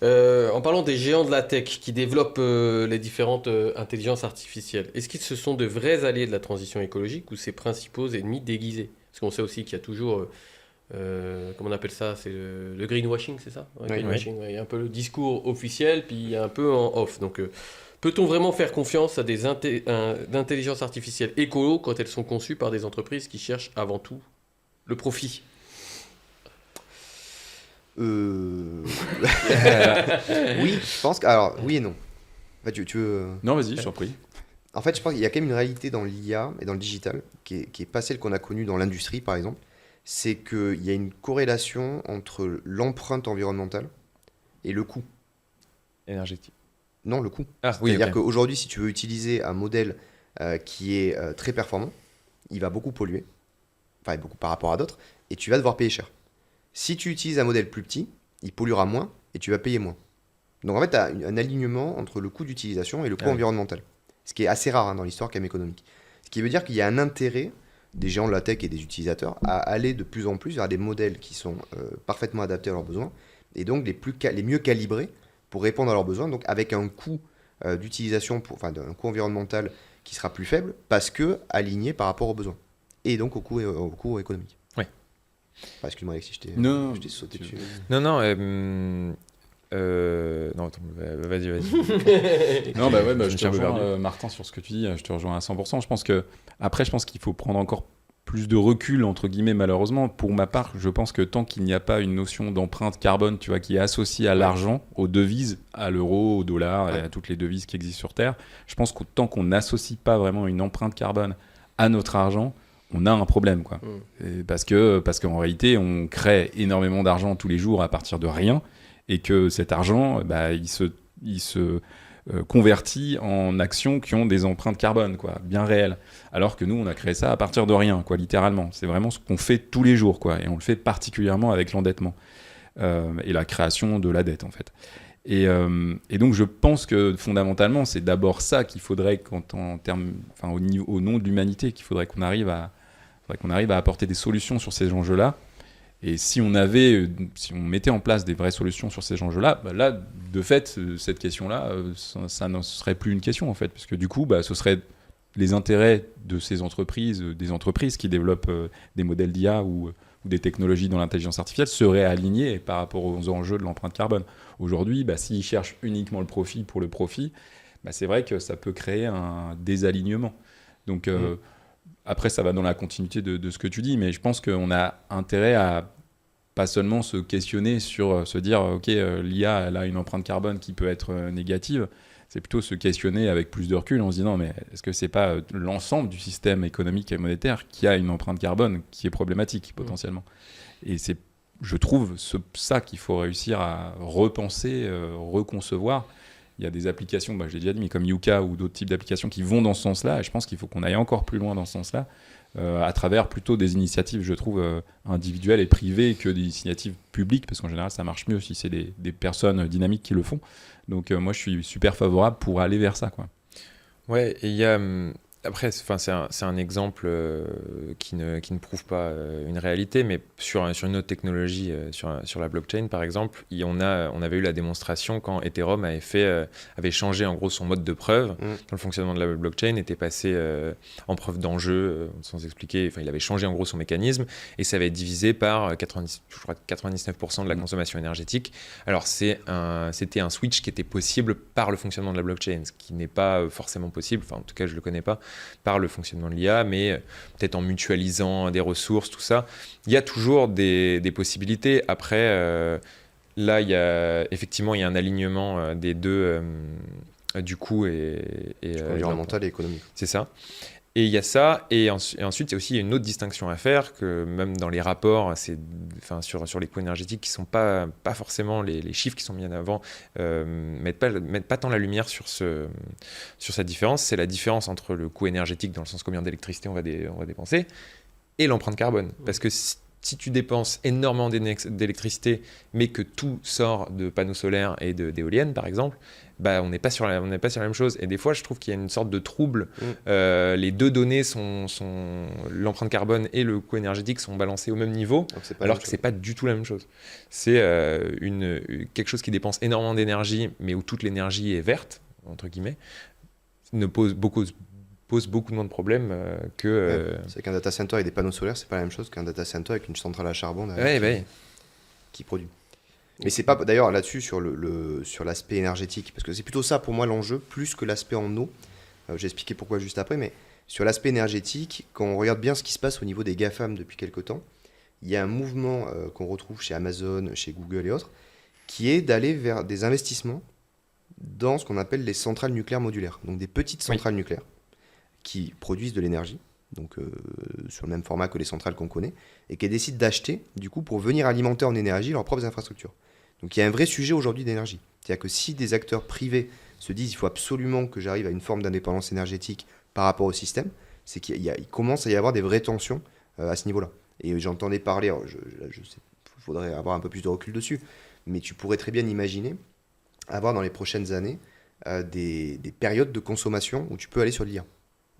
En parlant des géants de la tech qui développent les différentes intelligences artificielles, est-ce qu'ils se sont de vrais alliés de la transition écologique ou ses principaux ennemis déguisés? Parce qu'on sait aussi qu'il y a toujours, comment on appelle ça, c'est le greenwashing, c'est ça? Greenwashing, ouais. Il y a un peu le discours officiel, puis il y a un peu en off. Donc, peut-on vraiment faire confiance à des intelligences artificielles écolo quand elles sont conçues par des entreprises qui cherchent avant tout le profit? Oui, je pense que... Alors, oui et non. Enfin, tu veux... Non, vas-y, je t'en prie. En fait, je pense qu'il y a quand même une réalité dans l'IA et dans le digital qui est pas celle qu'on a connue dans l'industrie, par exemple. C'est qu'il y a une corrélation entre l'empreinte environnementale et le coût. Énergétique. Non, le coût. Ah, oui, C'est-à-dire qu'aujourd'hui, si tu veux utiliser un modèle qui est très performant, il va beaucoup polluer, enfin beaucoup par rapport à d'autres, et tu vas devoir payer cher. Si tu utilises un modèle plus petit, il polluera moins et tu vas payer moins. Donc en fait, tu as un alignement entre le coût d'utilisation et le coût environnemental. Ce qui est assez rare dans l'histoire quand même économique. Ce qui veut dire qu'il y a un intérêt des géants de la tech et des utilisateurs à aller de plus en plus vers des modèles qui sont parfaitement adaptés à leurs besoins et donc les mieux calibrés pour répondre à leurs besoins, donc avec un coût d'utilisation, un coût environnemental qui sera plus faible parce que aligné par rapport aux besoins et donc au coût économique. Excuse-moi Alexis, je t'ai sauté dessus. Non, non, attends, vas-y. Non, je te rejoins, Martin, sur ce que tu dis, je te rejoins à 100%. Je pense qu'il faut prendre encore plus de recul, entre guillemets, malheureusement. Pour ma part, je pense que tant qu'il n'y a pas une notion d'empreinte carbone, tu vois, qui est associée à l'argent, aux devises, à l'euro, au dollar, et à toutes les devises qui existent sur Terre, je pense que tant qu'on n'associe pas vraiment une empreinte carbone à notre argent, on a un problème, quoi. Parce qu'en réalité, on crée énormément d'argent tous les jours à partir de rien, et que cet argent, il se convertit en actions qui ont des empreintes carbone, quoi, bien réelles. Alors que nous, on a créé ça à partir de rien, quoi, littéralement. C'est vraiment ce qu'on fait tous les jours, quoi, et on le fait particulièrement avec l'endettement et la création de la dette, en fait. Et donc, je pense que fondamentalement, c'est d'abord ça qu'il faudrait, au nom de l'humanité, qu'il faudrait qu'on arrive à apporter des solutions sur ces enjeux-là. Et si on mettait en place des vraies solutions sur ces enjeux-là, là, de fait, cette question-là, ça ne serait plus une question, en fait, parce que du coup, ce serait les intérêts de ces entreprises, des entreprises qui développent des modèles d'IA ou ou des technologies dans l'intelligence artificielle seraient alignées par rapport aux enjeux de l'empreinte carbone. Aujourd'hui, s'ils cherchent uniquement le profit pour le profit, c'est vrai que ça peut créer un désalignement. Donc après, ça va dans la continuité de ce que tu dis, mais je pense qu'on a intérêt à pas seulement se questionner sur se dire ok, l'IA elle a une empreinte carbone qui peut être négative, c'est plutôt se questionner avec plus de recul en se disant mais est-ce que c'est pas l'ensemble du système économique et monétaire qui a une empreinte carbone qui est problématique potentiellement. Et c'est, je trouve, ça qu'il faut réussir à repenser, reconcevoir. Il y a des applications, je l'ai déjà dit, mais comme Yuka ou d'autres types d'applications qui vont dans ce sens-là, et je pense qu'il faut qu'on aille encore plus loin dans ce sens-là, à travers plutôt des initiatives, je trouve, individuelles et privées que des initiatives publiques, parce qu'en général, ça marche mieux si c'est des personnes dynamiques qui le font. Donc moi, je suis super favorable pour aller vers ça, quoi. Ouais, et il y a... Après, c'est un exemple qui ne prouve pas une réalité, mais sur une autre technologie, sur la blockchain par exemple, on avait eu la démonstration quand Ethereum avait changé en gros son mode de preuve, quand le fonctionnement de la blockchain était passé en preuve d'enjeu, sans expliquer, il avait changé en gros son mécanisme, et ça avait été divisé par 99% de la consommation énergétique. Alors c'était un switch qui était possible par le fonctionnement de la blockchain, ce qui n'est pas forcément possible, en tout cas je ne le connais pas, par le fonctionnement de l'IA, mais peut-être en mutualisant des ressources, tout ça. Il y a toujours des possibilités. Après, là, effectivement, il y a un alignement des deux, du coût et environnemental et économique. C'est ça. Et il y a ça, et ensuite, il y a aussi une autre distinction à faire, que même dans les rapports sur les coûts énergétiques, qui ne sont pas forcément les chiffres qui sont mis en avant, mettent pas tant la lumière sur cette différence. C'est la différence entre le coût énergétique, dans le sens combien d'électricité on va dépenser, et l'empreinte carbone. Parce que si tu dépenses énormément d'électricité, mais que tout sort de panneaux solaires et d'éoliennes, par exemple, on n'est pas sur la même chose. Et des fois, je trouve qu'il y a une sorte de trouble. Les deux données l'empreinte carbone et le coût énergétique sont balancés au même niveau, alors que c'est pas du tout la même chose. C'est quelque chose qui dépense énormément d'énergie, mais où toute l'énergie est verte, entre guillemets, pose beaucoup moins de problèmes que... C'est qu'un data center avec des panneaux solaires, c'est pas la même chose qu'un data center avec une centrale à charbon qui produit. Mais c'est pas d'ailleurs là-dessus sur l'aspect énergétique, parce que c'est plutôt ça pour moi l'enjeu, plus que l'aspect en eau. J'ai expliqué pourquoi juste après, mais sur l'aspect énergétique, quand on regarde bien ce qui se passe au niveau des GAFAM depuis quelques temps, il y a un mouvement qu'on retrouve chez Amazon, chez Google et autres, qui est d'aller vers des investissements dans ce qu'on appelle les centrales nucléaires modulaires, donc des petites centrales nucléaires qui produisent de l'énergie, donc sur le même format que les centrales qu'on connaît, et qui décident d'acheter, du coup, pour venir alimenter en énergie leurs propres infrastructures. Donc il y a un vrai sujet aujourd'hui d'énergie. C'est-à-dire que si des acteurs privés se disent il faut absolument que j'arrive à une forme d'indépendance énergétique par rapport au système, c'est qu'il commence à y avoir des vraies tensions à ce niveau-là. Et j'entendais parler, je sais, il faudrait avoir un peu plus de recul dessus, mais tu pourrais très bien imaginer avoir dans les prochaines années des périodes de consommation où tu peux aller sur l'IA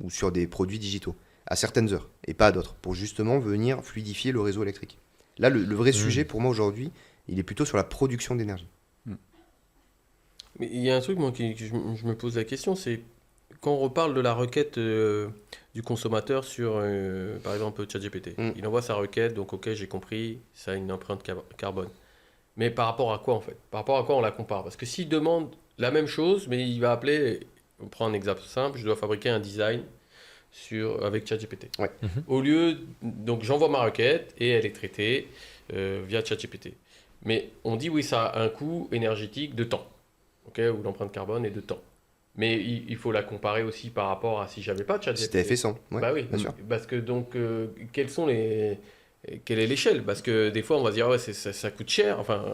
ou sur des produits digitaux à certaines heures et pas à d'autres, pour justement venir fluidifier le réseau électrique. Là, le vrai sujet pour moi aujourd'hui, il est plutôt sur la production d'énergie. Mais il y a un truc, moi, je me pose la question, c'est quand on reparle de la requête du consommateur sur, par exemple, ChatGPT. Il envoie sa requête, donc ok, j'ai compris, ça a une empreinte carbone. Mais par rapport à quoi, en fait? Par rapport à quoi on la compare? Parce que s'il demande la même chose, mais il va appeler, on prend un exemple simple, je dois fabriquer un design avec ChatGPT. Ouais. Au lieu, donc j'envoie ma requête et elle est traitée via ChatGPT. Mais on dit oui, ça a un coût énergétique de temps, ou l'empreinte carbone est de temps. Mais il faut la comparer aussi par rapport à si j'avais pas ChatGPT. C'était fait sans. Ouais, oui, bien sûr. parce que donc quelle est l'échelle? Parce que des fois on va se dire ouais, ça coûte cher. Enfin,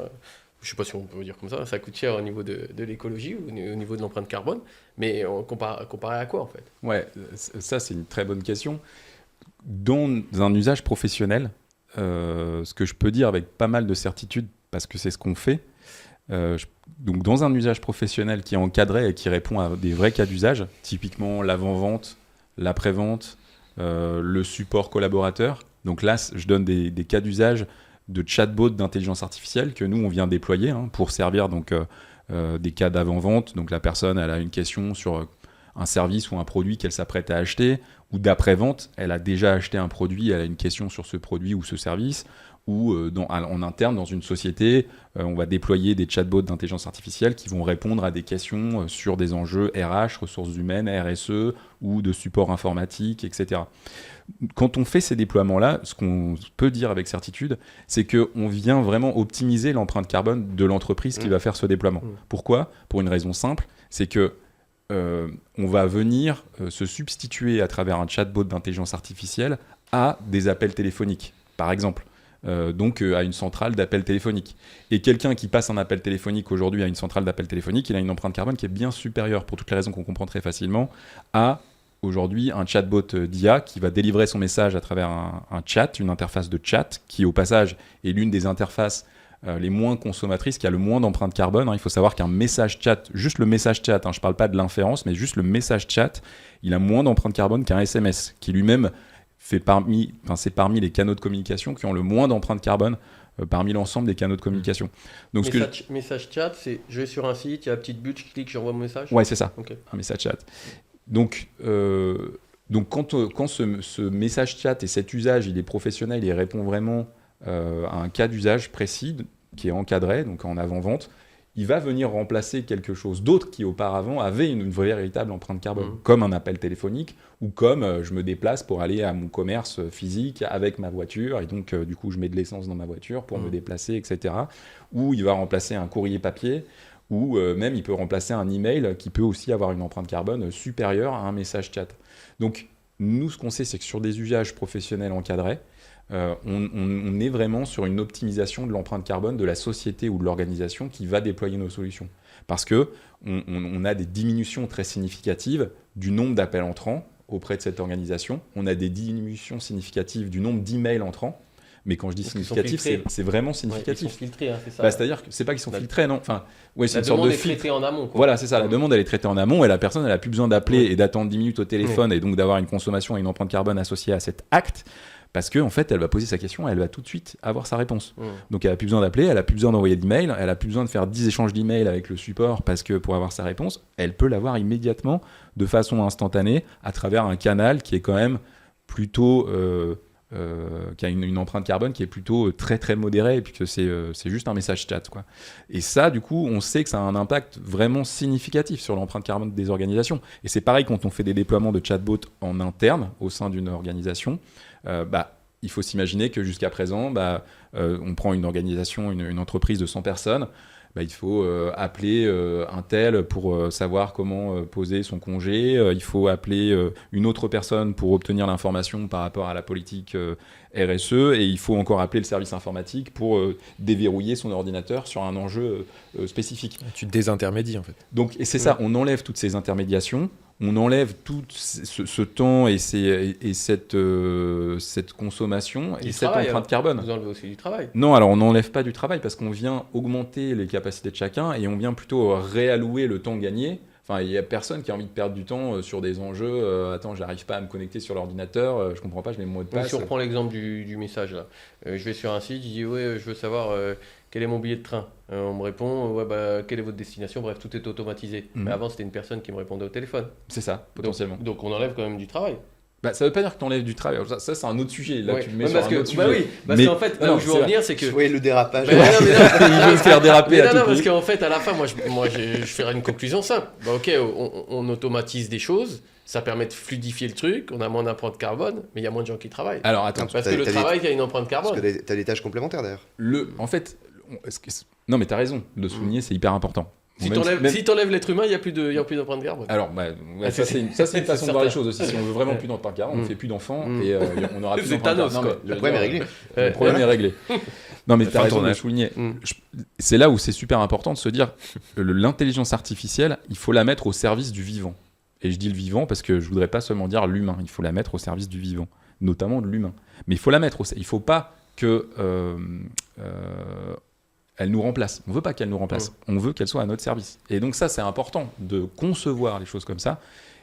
je sais pas si on peut dire comme ça coûte cher au niveau de l'écologie ou au niveau de l'empreinte carbone. Mais comparé à quoi en fait? Ouais, ça c'est une très bonne question. Dans un usage professionnel, ce que je peux dire avec pas mal de certitude, parce que c'est ce qu'on fait, donc dans un usage professionnel qui est encadré et qui répond à des vrais cas d'usage, typiquement l'avant-vente, l'après-vente, le support collaborateur. Donc là, je donne des cas d'usage de chatbot d'intelligence artificielle que nous, on vient déployer pour servir donc, des cas d'avant-vente. Donc la personne, elle a une question sur un service ou un produit qu'elle s'apprête à acheter, ou d'après-vente, elle a déjà acheté un produit, elle a une question sur ce produit ou ce service, ou en interne, dans une société, on va déployer des chatbots d'intelligence artificielle qui vont répondre à des questions sur des enjeux RH, ressources humaines, RSE, ou de support informatique, etc. Quand on fait ces déploiements-là, ce qu'on peut dire avec certitude, c'est qu'on vient vraiment optimiser l'empreinte carbone de l'entreprise qui va faire ce déploiement. Pourquoi ? Pour une raison simple, c'est que on va venir se substituer à travers un chatbot d'intelligence artificielle à des appels téléphoniques, par exemple. Donc à une centrale d'appel téléphonique. Et quelqu'un qui passe un appel téléphonique aujourd'hui à une centrale d'appel téléphonique, il a une empreinte carbone qui est bien supérieure, pour toutes les raisons qu'on comprend très facilement, à aujourd'hui un chatbot d'IA qui va délivrer son message à travers un chat, une interface de chat, qui au passage est l'une des interfaces les moins consommatrices, qui a le moins d'empreinte carbone. Il faut savoir qu'un message chat, juste le message chat, je ne parle pas de l'inférence, mais juste le message chat, il a moins d'empreinte carbone qu'un SMS, qui lui-même c'est parmi les canaux de communication qui ont le moins d'empreinte carbone parmi l'ensemble des canaux de communication. Donc, message chat, c'est je vais sur un site, il y a la petite bulle, je clique, j'envoie mon message. Ouais, c'est ça, okay. Un message chat. Donc quand ce message chat et cet usage, il est professionnel, il répond vraiment à un cas d'usage précis qui est encadré, donc en avant-vente, il va venir remplacer quelque chose d'autre qui auparavant avait une véritable empreinte carbone, comme un appel téléphonique ou comme je me déplace pour aller à mon commerce physique avec ma voiture et donc du coup je mets de l'essence dans ma voiture pour me déplacer, etc. Ou il va remplacer un courrier papier ou même il peut remplacer un email qui peut aussi avoir une empreinte carbone supérieure à un message chat. Donc nous ce qu'on sait c'est que sur des usages professionnels encadrés, on est vraiment sur une optimisation de l'empreinte carbone de la société ou de l'organisation qui va déployer nos solutions. Parce qu'on a des diminutions très significatives du nombre d'appels entrants auprès de cette organisation. On a des diminutions significatives du nombre d'emails entrants. Mais quand je dis significatif, c'est vraiment significatif. Ils sont filtrés, c'est ça. C'est-à-dire que c'est pas qu'ils sont filtrés, non. Enfin, c'est une sorte de filtre. La demande est traitée en amont. Voilà, c'est ça. La demande, elle est traitée en amont et la personne, elle a plus besoin d'appeler et d'attendre 10 minutes au téléphone et donc d'avoir une consommation et une empreinte carbone associée à cet acte. Parce qu'en fait, elle va poser sa question et elle va tout de suite avoir sa réponse. Donc, elle n'a plus besoin d'appeler, elle n'a plus besoin d'envoyer d'email, elle n'a plus besoin de faire 10 échanges d'emails avec le support parce que pour avoir sa réponse, elle peut l'avoir immédiatement de façon instantanée à travers un canal qui est quand même plutôt... qui a une empreinte carbone qui est plutôt très très modérée et puis que c'est juste un message chat, quoi. Et ça, du coup, on sait que ça a un impact vraiment significatif sur l'empreinte carbone des organisations. Et c'est pareil quand on fait des déploiements de chatbots en interne au sein d'une organisation. Il faut s'imaginer que jusqu'à présent, on prend une organisation, une entreprise de 100 personnes, il faut appeler un tel pour savoir comment poser son congé, il faut appeler une autre personne pour obtenir l'information par rapport à la politique RSE, et il faut encore appeler le service informatique pour déverrouiller son ordinateur sur un enjeu spécifique. Tu désintermédies en fait. Donc, et c'est ça, on enlève toutes ces intermédiations, on enlève tout ce temps et cette consommation et cette empreinte carbone. Vous enlevez aussi du travail. Non, alors on n'enlève pas du travail parce qu'on vient augmenter les capacités de chacun et on vient plutôt réallouer le temps gagné. Enfin, il n'y a personne qui a envie de perdre du temps sur des enjeux. Attends, j'arrive pas à me connecter sur l'ordinateur, je comprends pas, je mets mon mot de passe. Si on reprend l'exemple du message là, je vais sur un site, je dis ouais, je veux savoir quel est mon billet de train. On me répond quelle est votre destination. Bref, tout est automatisé. Mais avant, c'était une personne qui me répondait au téléphone. C'est ça, potentiellement. Donc on enlève quand même du travail. Ça veut pas dire que tu enlèves du travail. Ça c'est un autre sujet. Là, tu me mets sur un autre sujet. Oui, parce qu'en fait, là où je veux en venir, c'est que. Oui, le dérapage. Il veut se faire déraper à tout prix. Parce qu'en fait, à la fin, moi, je ferai une conclusion simple. Ok, on automatise des choses. Ça permet de fluidifier le truc, on a moins d'empreinte carbone, mais il y a moins de gens qui travaillent. Alors attends, parce que le travail, il y a une empreinte carbone. Parce que tu as des tâches complémentaires d'ailleurs. En fait, non mais tu as raison, de souligner, c'est hyper important. Si tu enlèves l'être humain, il n'y a plus d'empreinte carbone. Alors, ça c'est une façon de voir les choses aussi. Si on veut vraiment plus d'empreinte carbone, on ne fait plus d'enfants et on aura plus d'empreinte carbone. Le problème est réglé. Le problème est réglé. Non mais tu as raison de souligner. C'est là où c'est super important de se dire l'intelligence artificielle, il faut la mettre au service du vivant. Et je dis le vivant parce que je voudrais pas seulement dire l'humain, il faut la mettre au service du vivant, notamment de l'humain. Mais il faut la mettre il faut pas que elle nous remplace. On veut pas qu'elle nous remplace. On veut qu'elle soit à notre service. Et donc ça, c'est important de concevoir les choses comme ça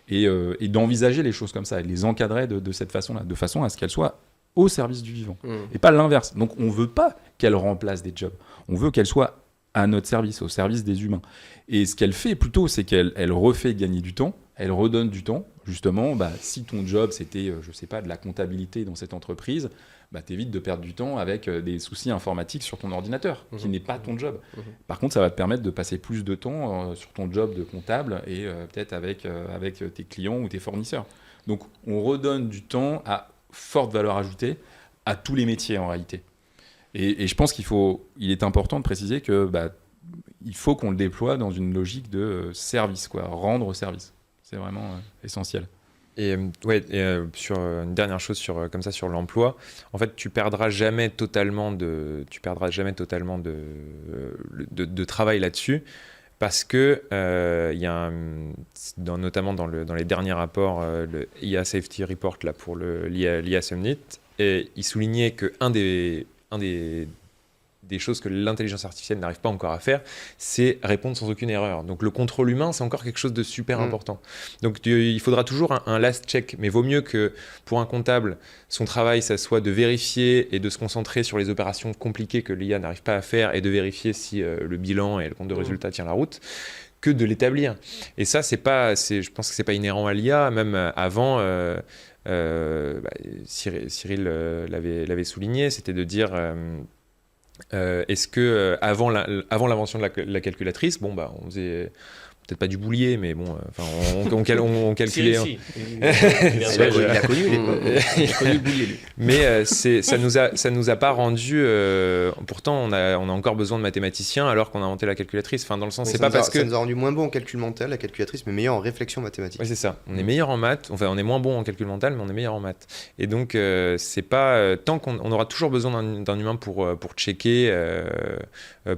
et d'envisager les choses comme ça et de les encadrer de cette façon-là, de façon à ce qu'elles soient au service du vivant et pas l'inverse. Donc on veut pas qu'elle remplace des jobs. On veut qu'elle soit à notre service, au service des humains. Et ce qu'elle fait plutôt, c'est qu'elle refait gagner du temps, elle redonne du temps. Justement, si ton job, c'était, je sais pas, de la comptabilité dans cette entreprise, t'évites de perdre du temps avec des soucis informatiques sur ton ordinateur, qui n'est pas ton job. Par contre, ça va te permettre de passer plus de temps sur ton job de comptable et peut-être avec tes clients ou tes fournisseurs. Donc, on redonne du temps à forte valeur ajoutée à tous les métiers en réalité. Et je pense il est important de préciser que il faut qu'on le déploie dans une logique de service, rendre service. C'est vraiment essentiel. Et sur une dernière chose comme ça sur l'emploi, en fait, tu perdras jamais totalement de travail là-dessus. Parce que il y a notamment dans les derniers rapports, le IA Safety Report là, pour l'IA Summit, et il soulignait que un des choses que l'intelligence artificielle n'arrive pas encore à faire, c'est répondre sans aucune erreur. Donc le contrôle humain, c'est encore quelque chose de super important. Donc il faudra toujours un last check, mais vaut mieux que pour un comptable, son travail, ça soit de vérifier et de se concentrer sur les opérations compliquées que l'IA n'arrive pas à faire et de vérifier si le bilan et le compte de résultat tient la route, que de l'établir. Et ça, je pense que c'est pas inhérent à l'IA, même avant. Cyril l'avait souligné, c'était de dire est-ce que avant l'invention de la calculatrice, on faisait peut-être pas du boulier, mais on calculait. Si. Il a connu le boulier, lui. Mais ça nous a pas rendu. Pourtant, on a encore besoin de mathématiciens alors qu'on a inventé la calculatrice. Enfin, dans le sens, c'est pas parce que ça nous a rendu moins bon en calcul mental, la calculatrice, mais meilleur en réflexion mathématique. Oui, c'est ça. On est meilleur en maths. Enfin, on est moins bon en calcul mental, mais on est meilleur en maths. Et donc, c'est pas tant qu'on aura toujours besoin d'un humain pour checker,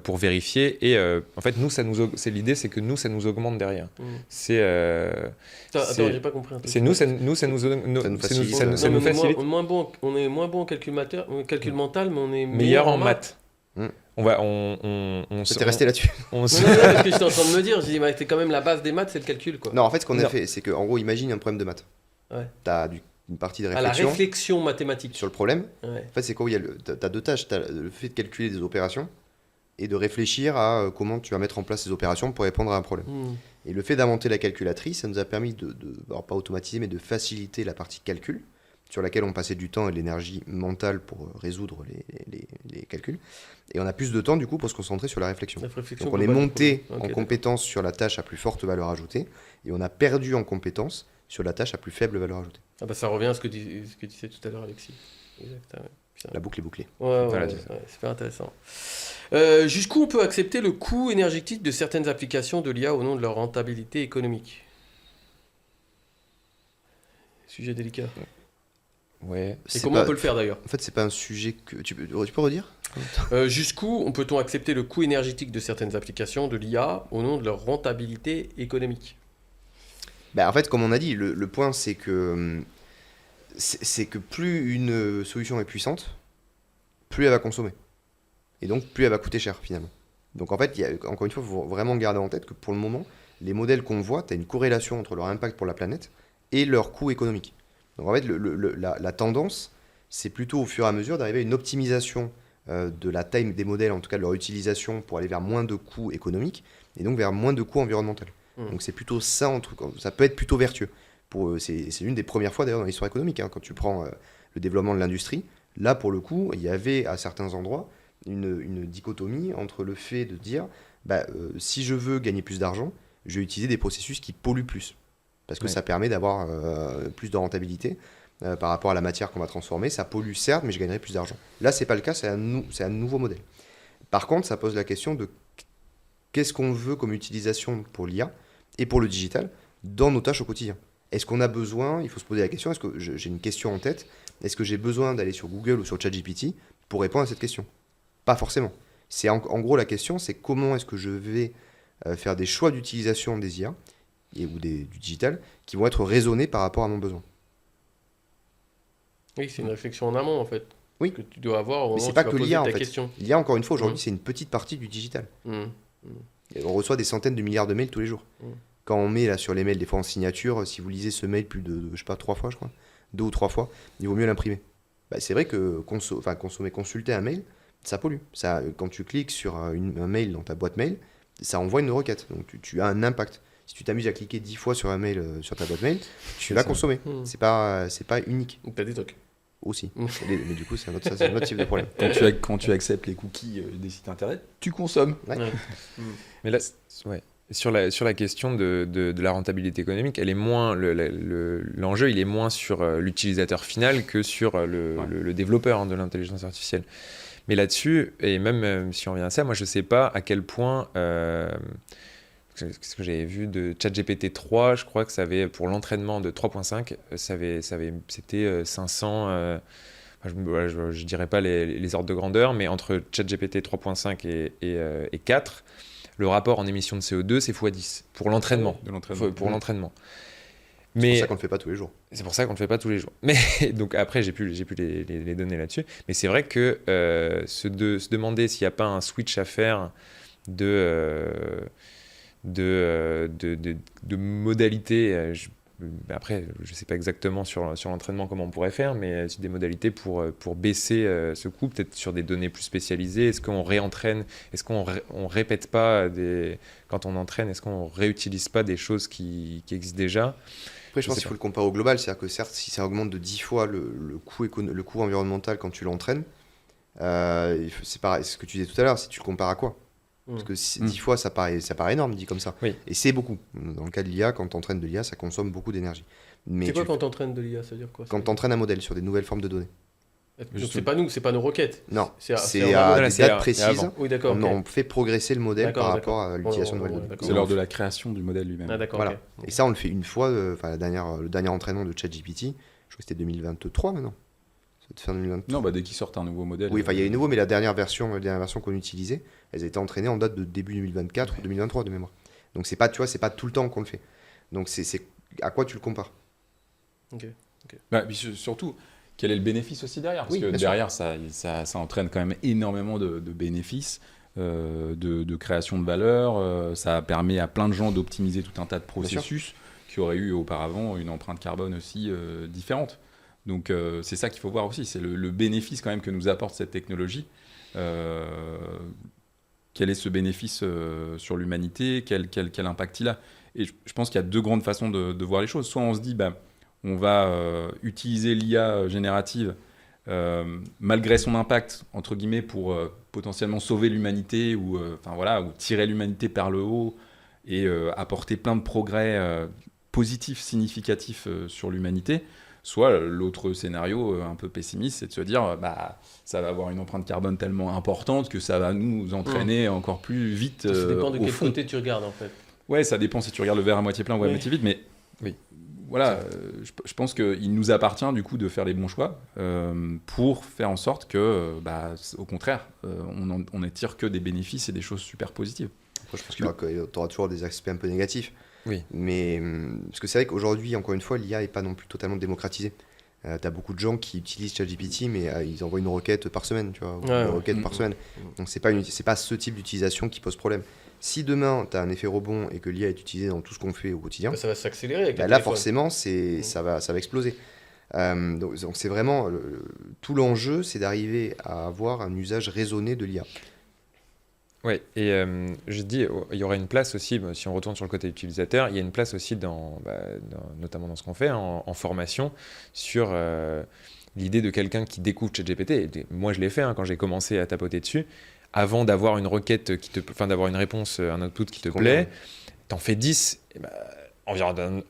pour vérifier. Et en fait, l'idée, c'est que nous, ça nous augmente derrière. C'est attends, j'ai pas compris. C'est ça nous facilite. On est moins bon en calcul mental, mais on est meilleur en maths. C'était resté là-dessus. Non, parce que j'étais en train de me dire, j'ai dit, c'est quand même la base des maths, c'est le calcul, quoi. Non, en fait, ce qu'on a fait, c'est qu'en gros, imagine un problème de maths. Ouais. T'as une partie de réflexion. La réflexion mathématique. Sur le problème. Ouais. En fait, c'est quoi? T'as deux tâches. T'as le fait de calculer des opérations et de réfléchir à comment tu vas mettre en place ces opérations pour répondre à un problème. Et le fait d'inventer la calculatrice, ça nous a permis alors pas automatiser, mais de faciliter la partie calcul, sur laquelle on passait du temps et de l'énergie mentale pour résoudre les calculs. Et on a plus de temps, du coup, pour se concentrer sur la réflexion. Donc on est monté en compétence sur la tâche à plus forte valeur ajoutée, et on a perdu en compétence sur la tâche à plus faible valeur ajoutée. Ça revient à ce que disais tout à l'heure, Alexis. Exactement. La boucle est bouclée. Ouais, super intéressant. Jusqu'où on peut accepter le coût énergétique de certaines applications de l'IA au nom de leur rentabilité économique? Sujet délicat. Ouais. Et comment on peut le faire d'ailleurs? En fait, c'est pas un sujet que... Tu peux redire? Jusqu'où peut-on accepter le coût énergétique de certaines applications de l'IA au nom de leur rentabilité économique? En fait, comme on a dit, le point, c'est que plus une solution est puissante, plus elle va consommer. Et donc, plus elle va coûter cher, finalement. Donc, en fait, encore une fois, il faut vraiment garder en tête que pour le moment, les modèles qu'on voit, tu as une corrélation entre leur impact pour la planète et leur coût économique. Donc, en fait, la tendance, c'est plutôt au fur et à mesure d'arriver à une optimisation de la taille des modèles, en tout cas de leur utilisation, pour aller vers moins de coûts économiques et donc vers moins de coûts environnementaux. Donc, c'est plutôt ça, ça peut être plutôt vertueux. C'est l'une des premières fois d'ailleurs dans l'histoire économique, quand tu prends le développement de l'industrie. Là, pour le coup, il y avait à certains endroits une dichotomie entre le fait de dire si je veux gagner plus d'argent, je vais utiliser des processus qui polluent plus. Parce que ça permet d'avoir plus de rentabilité par rapport à la matière qu'on va transformer. Ça pollue certes, mais je gagnerai plus d'argent. Là, c'est pas le cas, c'est un nouveau modèle. Par contre, ça pose la question de qu'est-ce qu'on veut comme utilisation pour l'IA et pour le digital dans nos tâches au quotidien. Est-ce qu'on a besoin, il faut se poser la question, est-ce que j'ai une question en tête, est-ce que j'ai besoin d'aller sur Google ou sur ChatGPT pour répondre à cette question? Pas forcément. En gros, la question, c'est comment est-ce que je vais faire des choix d'utilisation des IA ou du digital qui vont être raisonnés par rapport à mon besoin. Oui, c'est une réflexion en amont, en fait. Oui. Que tu dois avoir au moment Mais c'est où pas tu que vas l'IA, en poser ta fait. question. L'IA, encore une fois, aujourd'hui, c'est une petite partie du digital. Et on reçoit des centaines de milliards de mails tous les jours. Quand on met là sur les mails, des fois en signature, si vous lisez ce mail plus de, 3 fois, je crois, 2 ou 3 fois, il vaut mieux l'imprimer. C'est vrai que consulter un mail, ça pollue. Ça, quand tu cliques sur un mail dans ta boîte mail, ça envoie une requête. Donc tu as un impact. Si tu t'amuses à cliquer 10 fois sur un mail sur ta boîte mail, tu vas consommer. C'est pas unique. T'as des trucs. Aussi. Mais du coup, c'est un autre type de problème. Quand tu acceptes les cookies des sites internet, tu consommes. Ouais. Mais là, sur la question de la rentabilité économique, elle est moins l'enjeu, il est moins sur l'utilisateur final que sur le développeur de l'intelligence artificielle. Mais là-dessus, et même si on revient à ça, moi je sais pas à quel point ce que j'avais vu de ChatGPT 3, je crois que ça avait, pour l'entraînement de 3.5, c'était 500, je dirais pas les ordres de grandeur, mais entre ChatGPT 3.5 et 4, le rapport en émissions de CO2, c'est x10 pour l'entraînement. Pour l'entraînement. C'est pour ça qu'on ne le fait pas tous les jours. C'est pour ça qu'on ne le fait pas tous les jours. Mais donc après, j'ai plus les données là-dessus. Mais c'est vrai que se demander s'il n'y a pas un switch à faire de modalités. Après, je ne sais pas exactement sur l'entraînement comment on pourrait faire, mais des modalités pour baisser ce coût, peut-être sur des données plus spécialisées. Est-ce qu'on réentraîne? Est-ce qu'on répète pas quand on entraîne? Est-ce qu'on réutilise pas des choses qui existent déjà? Après, je pense qu'il faut le comparer au global. C'est-à-dire que certes, si ça augmente de 10 fois le coût environnemental quand tu l'entraînes, c'est pareil, c'est ce que tu disais tout à l'heure, si tu le compares à quoi? Parce que 10 fois, ça paraît énorme, dit comme ça. Oui. Et c'est beaucoup. Dans le cas de l'IA, quand tu entraînes de l'IA, ça consomme beaucoup d'énergie. C'est quoi quand tu entraînes de l'IA? Ça veut dire quoi? Quand tu entraînes un modèle sur des nouvelles formes de données. Donc c'est pas nos requêtes. Non, c'est à à des dates précises. Oui, d'accord. On fait progresser le modèle par rapport à l'utilisation de nouvelles données. C'est lors de la création du modèle lui-même. Ah, d'accord. Voilà. Et ça, on le fait une fois. Le dernier entraînement de ChatGPT, je crois que c'était 2023 maintenant. C'était fin 2023. Non, dès qu'ils sortent un nouveau modèle. Oui, il y a eu nouveau, mais la dernière version qu'on utilisait, elles étaient entraînées en date de début 2024 ou 2023 de mémoire. Donc c'est pas tout le temps qu'on le fait. Donc c'est à quoi tu le compares? Ok. Puis surtout, quel est le bénéfice aussi derrière? Parce Oui, que bien derrière, ça entraîne quand même énormément de bénéfices, de création de valeur. Ça permet à plein de gens d'optimiser tout un tas de processus qui auraient eu auparavant une empreinte carbone aussi différente. Donc c'est ça qu'il faut voir aussi, c'est le bénéfice quand même que nous apporte cette technologie. Quel est ce bénéfice sur l'humanité, quel impact il a? Et je pense qu'il y a deux grandes façons de voir les choses. Soit on se dit, on va utiliser l'IA générative malgré son impact, entre guillemets, pour potentiellement sauver l'humanité ou tirer l'humanité par le haut et apporter plein de progrès positifs, significatifs sur l'humanité. Soit l'autre scénario un peu pessimiste, c'est de se dire ça va avoir une empreinte carbone tellement importante que ça va nous entraîner encore plus vite Ça dépend de au quel fond. côté tu regardes en fait. Ouais, ça dépend si tu regardes le verre à moitié plein ou à moitié vide, mais oui. Voilà, je pense qu'il nous appartient du coup de faire les bons choix pour faire en sorte que, au contraire, on ne tire que des bénéfices et des choses super positives. Après, je pense qu'il y aura toujours des aspects un peu négatifs. Oui. Mais parce que c'est vrai qu'aujourd'hui, encore une fois, l'IA n'est pas non plus totalement démocratisée. Tu as beaucoup de gens qui utilisent ChatGPT, mais ils envoient une requête par semaine, tu vois, ou une requête par semaine. Donc c'est pas ce type d'utilisation qui pose problème. Si demain tu as un effet rebond et que l'IA est utilisée dans tout ce qu'on fait au quotidien, ça va s'accélérer. Avec là forcément ça va exploser. Donc c'est vraiment tout l'enjeu, c'est d'arriver à avoir un usage raisonné de l'IA. Oui, et je dis, il y aura une place aussi, si on retourne sur le côté utilisateur, il y a une place aussi, notamment dans ce qu'on fait, en formation, sur l'idée de quelqu'un qui découvre ChatGPT. Moi, je l'ai fait quand j'ai commencé à tapoter dessus. Avant d'avoir une requête, d'avoir une réponse, un output qui te plaît, t'en fais 10,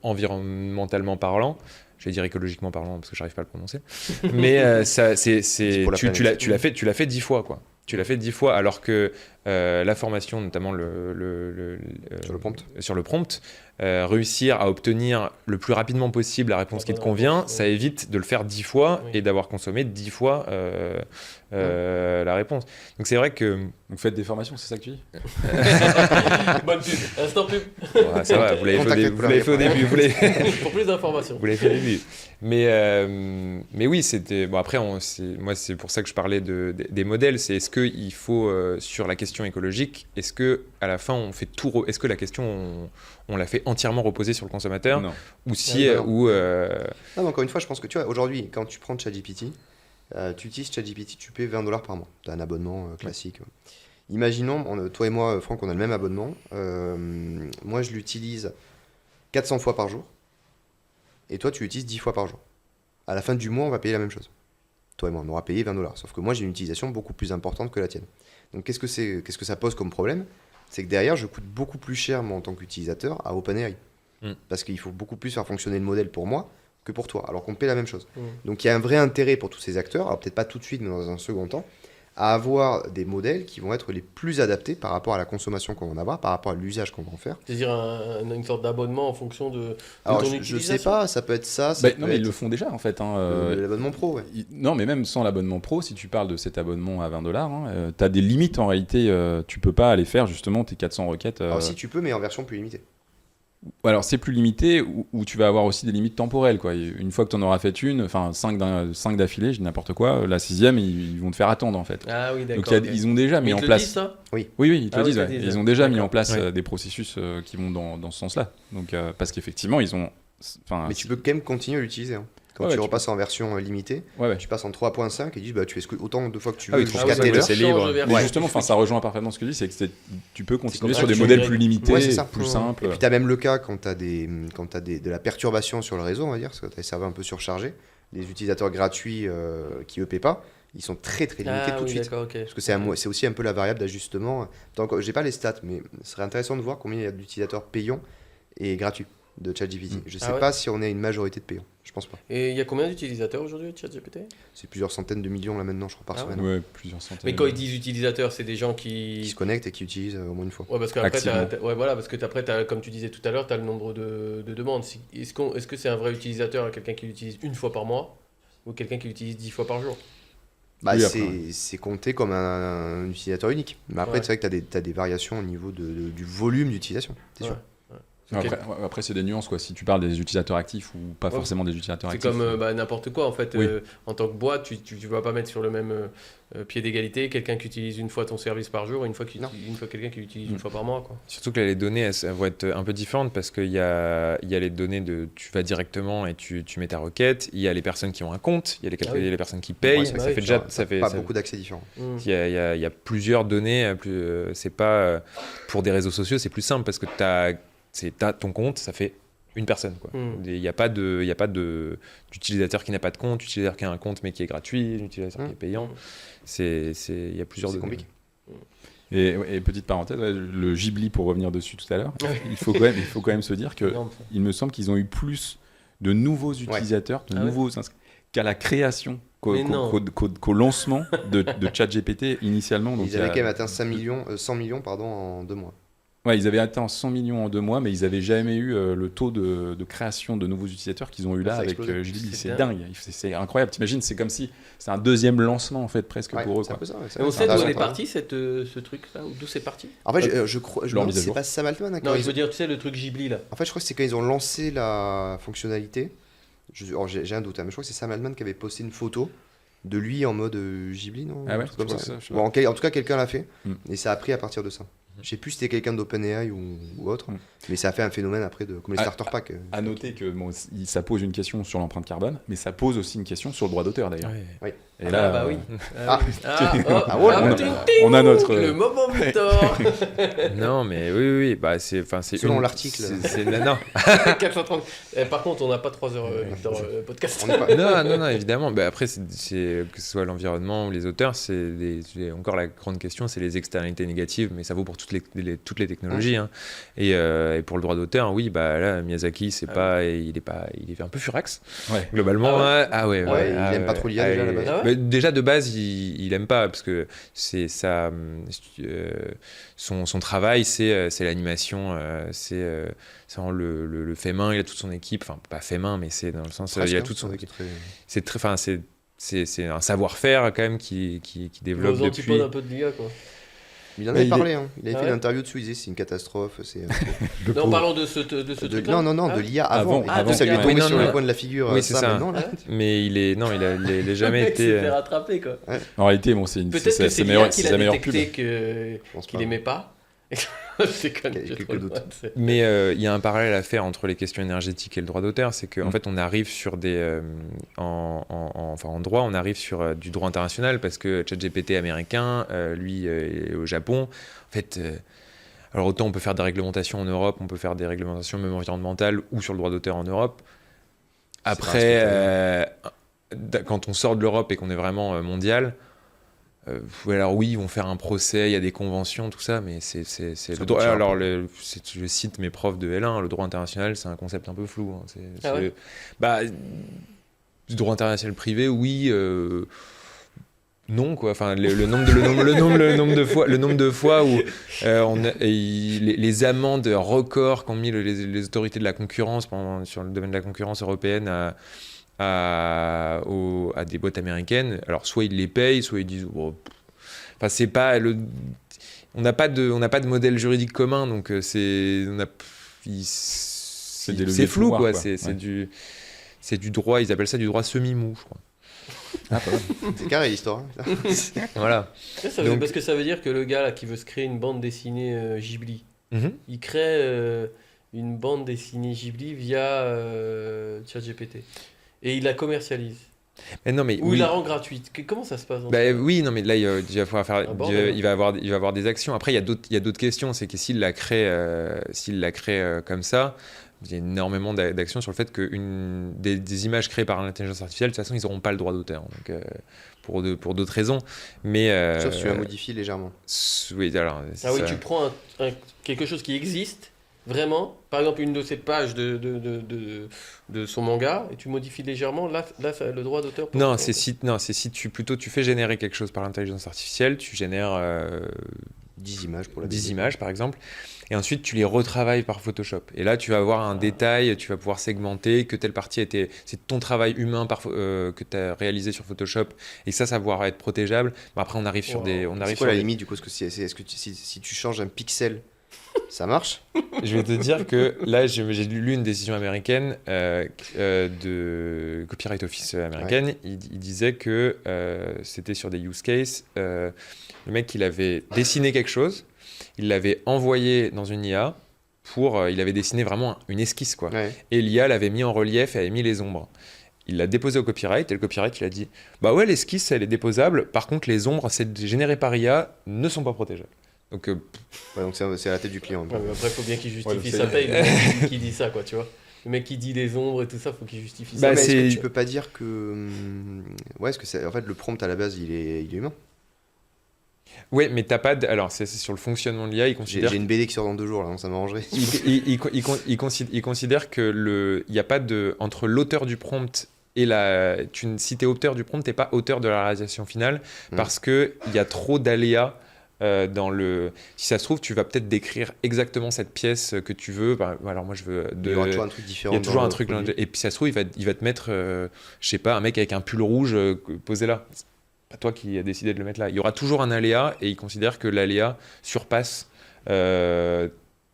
environnementalement parlant, je vais dire écologiquement parlant parce que j'arrive pas à le prononcer, mais tu l'as fait 10 fois, quoi. Tu l'as fait 10 fois, alors que la formation, notamment sur le prompt, réussir à obtenir le plus rapidement possible la réponse qui te convient, ça évite de le faire 10 fois et d'avoir consommé 10 fois la réponse. Donc c'est vrai que... Donc faites des formations, c'est ça que tu dis? Bonne pub, instant pub. Ouais, ça va, vous l'avez fait au début. Pour plus d'informations. Vous l'avez fait au début. Mais oui, c'était... Bon, après, moi, c'est pour ça que je parlais des modèles. C'est est-ce qu'il faut, sur la question écologique, est-ce qu'à la fin, on fait tout... Est-ce que la question, on l'a fait entièrement reposer sur le consommateur? Non. Ou si... Non, mais encore une fois, je pense que tu vois, aujourd'hui, quand tu prends ChatGPT, Tu utilises ChatGPT, tu payes $20 par mois. Tu as un abonnement classique. Imaginons, toi et moi, Franck, on a le même abonnement. Moi, je l'utilise 400 fois par jour. Et toi, tu l'utilises 10 fois par jour. À la fin du mois, on va payer la même chose. Toi et moi, on aura payé $20. Sauf que moi, j'ai une utilisation beaucoup plus importante que la tienne. Donc, qu'est-ce que ça pose comme problème? C'est que derrière, je coûte beaucoup plus cher, moi, en tant qu'utilisateur, à OpenAI. Parce qu'il faut beaucoup plus faire fonctionner le modèle pour moi que pour toi, alors qu'on paie la même chose. Donc, il y a un vrai intérêt pour tous ces acteurs, alors peut-être pas tout de suite, mais dans un second temps, à avoir des modèles qui vont être les plus adaptés par rapport à la consommation qu'on va en avoir, par rapport à l'usage qu'on va en faire. C'est-à-dire une sorte d'abonnement en fonction de Alors, ton je utilisation. sais pas, ça peut être ça. Non, mais ils le font déjà en fait. L'abonnement pro, ouais. Non, mais même sans l'abonnement pro, si tu parles de cet abonnement à $20, tu as des limites en réalité. Tu peux pas aller faire justement tes 400 requêtes. Alors, si tu peux, mais en version plus limitée. Alors c'est plus limité, où tu vas avoir aussi des limites temporelles, quoi. Une fois que tu en auras fait une, enfin 5 d'affilée, je dis n'importe quoi, la 6e, ils vont te faire attendre en fait. Ah oui, d'accord. Donc ils ont déjà mis en place. Disent, ça Oui, ils te le disent. ils te disent. Ils ont déjà mis D'accord. en place des processus qui vont dans ce sens-là. Donc parce qu'effectivement, ils ont. Mais tu peux quand même continuer à l'utiliser. Hein. Quand tu repasses en version limitée, tu passes en 3.5 et dis tu fais autant de fois que tu veux jusqu'à telle heure. C'est libre. Mais justement, ça rejoint parfaitement ce que je dis, c'est que tu peux continuer sur des modèles plus limités, plus simples. Et puis tu as même le cas quand tu as, de la perturbation sur le réseau, on va dire, parce que tu as des serveurs un peu surchargés. Les utilisateurs gratuits qui ne paient pas, ils sont très très limités tout de suite. Okay. Parce que c'est aussi un peu la variable d'ajustement. Donc, j'ai pas les stats, mais ce serait intéressant de voir combien il y a d'utilisateurs payants et gratuits de ChatGPT. Je sais pas si on est une majorité de payants. Je pense pas. Et il y a combien d'utilisateurs aujourd'hui de ChatGPT? C'est plusieurs centaines de millions là maintenant, je crois, par semaine. Ouais, plusieurs centaines. Mais quand ils disent utilisateurs, c'est des gens qui se connectent et qui utilisent au moins une fois. Ouais, parce qu'après, parce que après, comme tu disais tout à l'heure, tu as le nombre de demandes. Est-ce que c'est un vrai utilisateur, quelqu'un qui l'utilise une fois par mois ou quelqu'un qui l'utilise 10 fois par jour? C'est compté comme un utilisateur unique. Mais après, c'est vrai que tu as des variations au niveau du volume d'utilisation, c'est sûr. Après, c'est des nuances, quoi. Si tu parles des utilisateurs actifs ou pas forcément des utilisateurs actifs. C'est comme n'importe quoi, en fait. En tant que boîte, tu ne vas pas mettre sur le même pied d'égalité quelqu'un qui utilise une fois ton service par jour et une fois quelqu'un qui l'utilise une fois par mois, quoi. Surtout que là, les données elles vont être un peu différentes parce qu'il y a les données tu vas directement et tu mets ta requête. Il y a les personnes qui ont un compte, il y a les personnes qui payent. Ça fait beaucoup d'accès différents. Il y a plusieurs données. C'est pas pour des réseaux sociaux, c'est plus simple parce que t'as ton compte, ça fait une personne, quoi. Il n'y a pas d'utilisateur qui n'a pas de compte, d'utilisateur qui a un compte mais qui est gratuit, d'utilisateur qui est payant. Il y a plusieurs données. Compliqué. Et petite parenthèse, le Ghibli, pour revenir dessus tout à l'heure, il faut quand même se dire que il me semble qu'ils ont eu plus de nouveaux utilisateurs, qu'à la création, qu'au lancement de ChatGPT initialement. Donc ils avaient quand même atteint 100 millions en 2 mois. Ouais, ils avaient atteint 100 millions en 2 mois, mais ils n'avaient jamais eu le taux de création de nouveaux utilisateurs qu'ils ont eu là avec Ghibli. C'est dingue, c'est incroyable. T'imagines, c'est comme si c'est un deuxième lancement en fait presque pour eux. Quoi. On sait d'où est parti ce truc-là, d'où c'est parti? En fait, je crois, c'est pas Sam Altman. Non, je veux dire, tu sais, le truc Ghibli là. En fait, je crois que c'est quand ils ont lancé la fonctionnalité. J'ai un doute, mais je crois que c'est Sam Altman qui avait posté une photo de lui en mode Ghibli, non? Ah ouais, comme ça. Bon, en tout cas, quelqu'un l'a fait, et ça a pris à partir de ça. Je sais plus si c'était quelqu'un d'OpenAI ou autre, mais ça a fait un phénomène après comme les starter packs. À noter que ça pose une question sur l'empreinte carbone, mais ça pose aussi une question sur le droit d'auteur d'ailleurs. Oui. Et là, on a notre le moment Victor. Non, mais oui, bah c'est selon l'article. Non. 430. Par contre, on n'a pas 3 heures Victor podcast. Non, évidemment. Bah après, que ce soit l'environnement ou les auteurs, encore la grande question, c'est les externalités négatives, mais ça vaut pour toutes les technologies. Hein. Et pour le droit d'auteur, oui, bah là, Miyazaki, il est un peu furax, globalement. Il aime pas trop l'IA déjà à la base. Déjà de base, il aime pas parce que c'est ça. Son travail, c'est l'animation, c'est vraiment le fait main. Il a toute son équipe, enfin pas fait main, mais c'est dans le sens il a toute son équipe. C'est un savoir-faire quand même qui développe depuis. Antipodes un peu de l'IA, quoi. Il en avait parlé, il avait fait une interview dessus, il disait c'est une catastrophe. Non, parlons de ce truc-là. Non, de l'IA avant. Ça lui est tombé sur le coin de la figure. Oui, c'est ça. Mais il est jamais été. Il s'est fait rattraper, quoi. En réalité, c'est peut-être que c'est meilleure qu'il a détecté qu'il aimait pas. C'est quand même Quelques trop doutes. loin, c'est- Mais il y a un parallèle à faire entre les questions énergétiques et le droit d'auteur, c'est qu'en fait on arrive sur des en droit on arrive sur du droit international parce que ChatGPT est américain, lui est au Japon. En fait, alors autant on peut faire des réglementations en Europe, on peut faire des réglementations même environnementales ou sur le droit d'auteur en Europe. Après, quand on sort de l'Europe et qu'on est vraiment mondial. Alors oui, ils vont faire un procès, il y a des conventions, tout ça, mais c'est le droit. Alors je cite mes profs de L1, le droit international, c'est un concept un peu flou. Hein. Ouais. Bah, du droit international privé, oui, non quoi. Enfin, le nombre de fois où les amendes records qu'ont mis les autorités de la concurrence sur le domaine de la concurrence européenne à des boîtes américaines. Alors soit ils les payent, soit ils disent enfin c'est pas on n'a pas de modèle juridique commun, donc c'est flou pouvoir, quoi. quoi. C'est du droit, ils appellent ça du droit semi-mou, je crois. C'est carré l'histoire. Hein. Voilà. Parce que ça veut dire que le gars là, qui veut se créer une bande dessinée Ghibli, Mhm. il crée une bande dessinée Ghibli via ChatGPT. Et il la commercialise. Mais non, mais Ou oui. il la rend gratuite. Comment ça se passe dans Bah, ce cas? oui, non, mais là, il va falloir faire, bordel. il va avoir des actions. Après, il y a d'autres questions. C'est que s'il la crée comme ça, il y a énormément d'actions sur le fait que des images créées par l'intelligence artificielle, de toute façon, ils n'auront pas le droit d'auteur. Donc, pour d'autres raisons. Mais, Sauf si tu la modifies légèrement. oui, alors, Ah oui, ça- tu prends quelque chose qui existe vraiment, par exemple une de ces pages de son manga, et tu modifies légèrement, là le droit d'auteur. Non, c'est si tu fais générer quelque chose par l'intelligence artificielle, tu génères 10 images pour la 10 BD. images par exemple, et ensuite tu les retravailles par Photoshop. Et là, tu vas avoir un détail, tu vas pouvoir segmenter que telle partie c'est ton travail humain que tu as réalisé sur Photoshop, et ça va pouvoir être protégeable. Mais après, on arrive sur Wow. des. C'est quoi la limite du coup? Est-ce que si tu changes un pixel, ça marche? Je vais te dire que là, j'ai lu une décision américaine de Copyright Office américaine. Il disait que c'était sur des use cases. Le mec, il avait dessiné quelque chose, il l'avait envoyé dans une IA il avait dessiné vraiment une esquisse, quoi. Ouais. Et l'IA l'avait mis en relief et avait mis les ombres. Il l'a déposé au copyright et le copyright, il a dit bah ouais, l'esquisse, elle est déposable. Par contre, les ombres, c'est généré par IA, ne sont pas protégeables. Donc, Ouais, donc c'est à la tête du client. Ouais, mais après, il faut bien qu'il justifie Ouais, sa paye, le mec qui dit ça, quoi, tu vois. Le mec qui dit les ombres et tout ça, faut qu'il justifie Bah, ça. Mais est-ce c'est- que tu peux pas dire que. Ouais, est-ce que en fait, le prompt à la base, il est humain? ouais, mais t'as pas alors c'est sur le fonctionnement de l'IA, il J'ai considère une BD qui sort dans 2 jours, là, donc ça m'arrangerait. il considère que il y a pas de entre l'auteur du prompt et si t'es auteur du prompt, t'es pas auteur de la réalisation finale parce que il y a trop d'aléas si ça se trouve, tu vas peut-être décrire exactement cette pièce que tu veux. Alors moi, je veux Il y aura toujours un truc différent. il y a toujours dans un le truc produit. et puis ça se trouve, il va te mettre je sais pas, un mec avec un pull rouge posé là. C'est pas toi qui as décidé de le mettre là. Il y aura toujours un aléa et il considère que l'aléa surpasse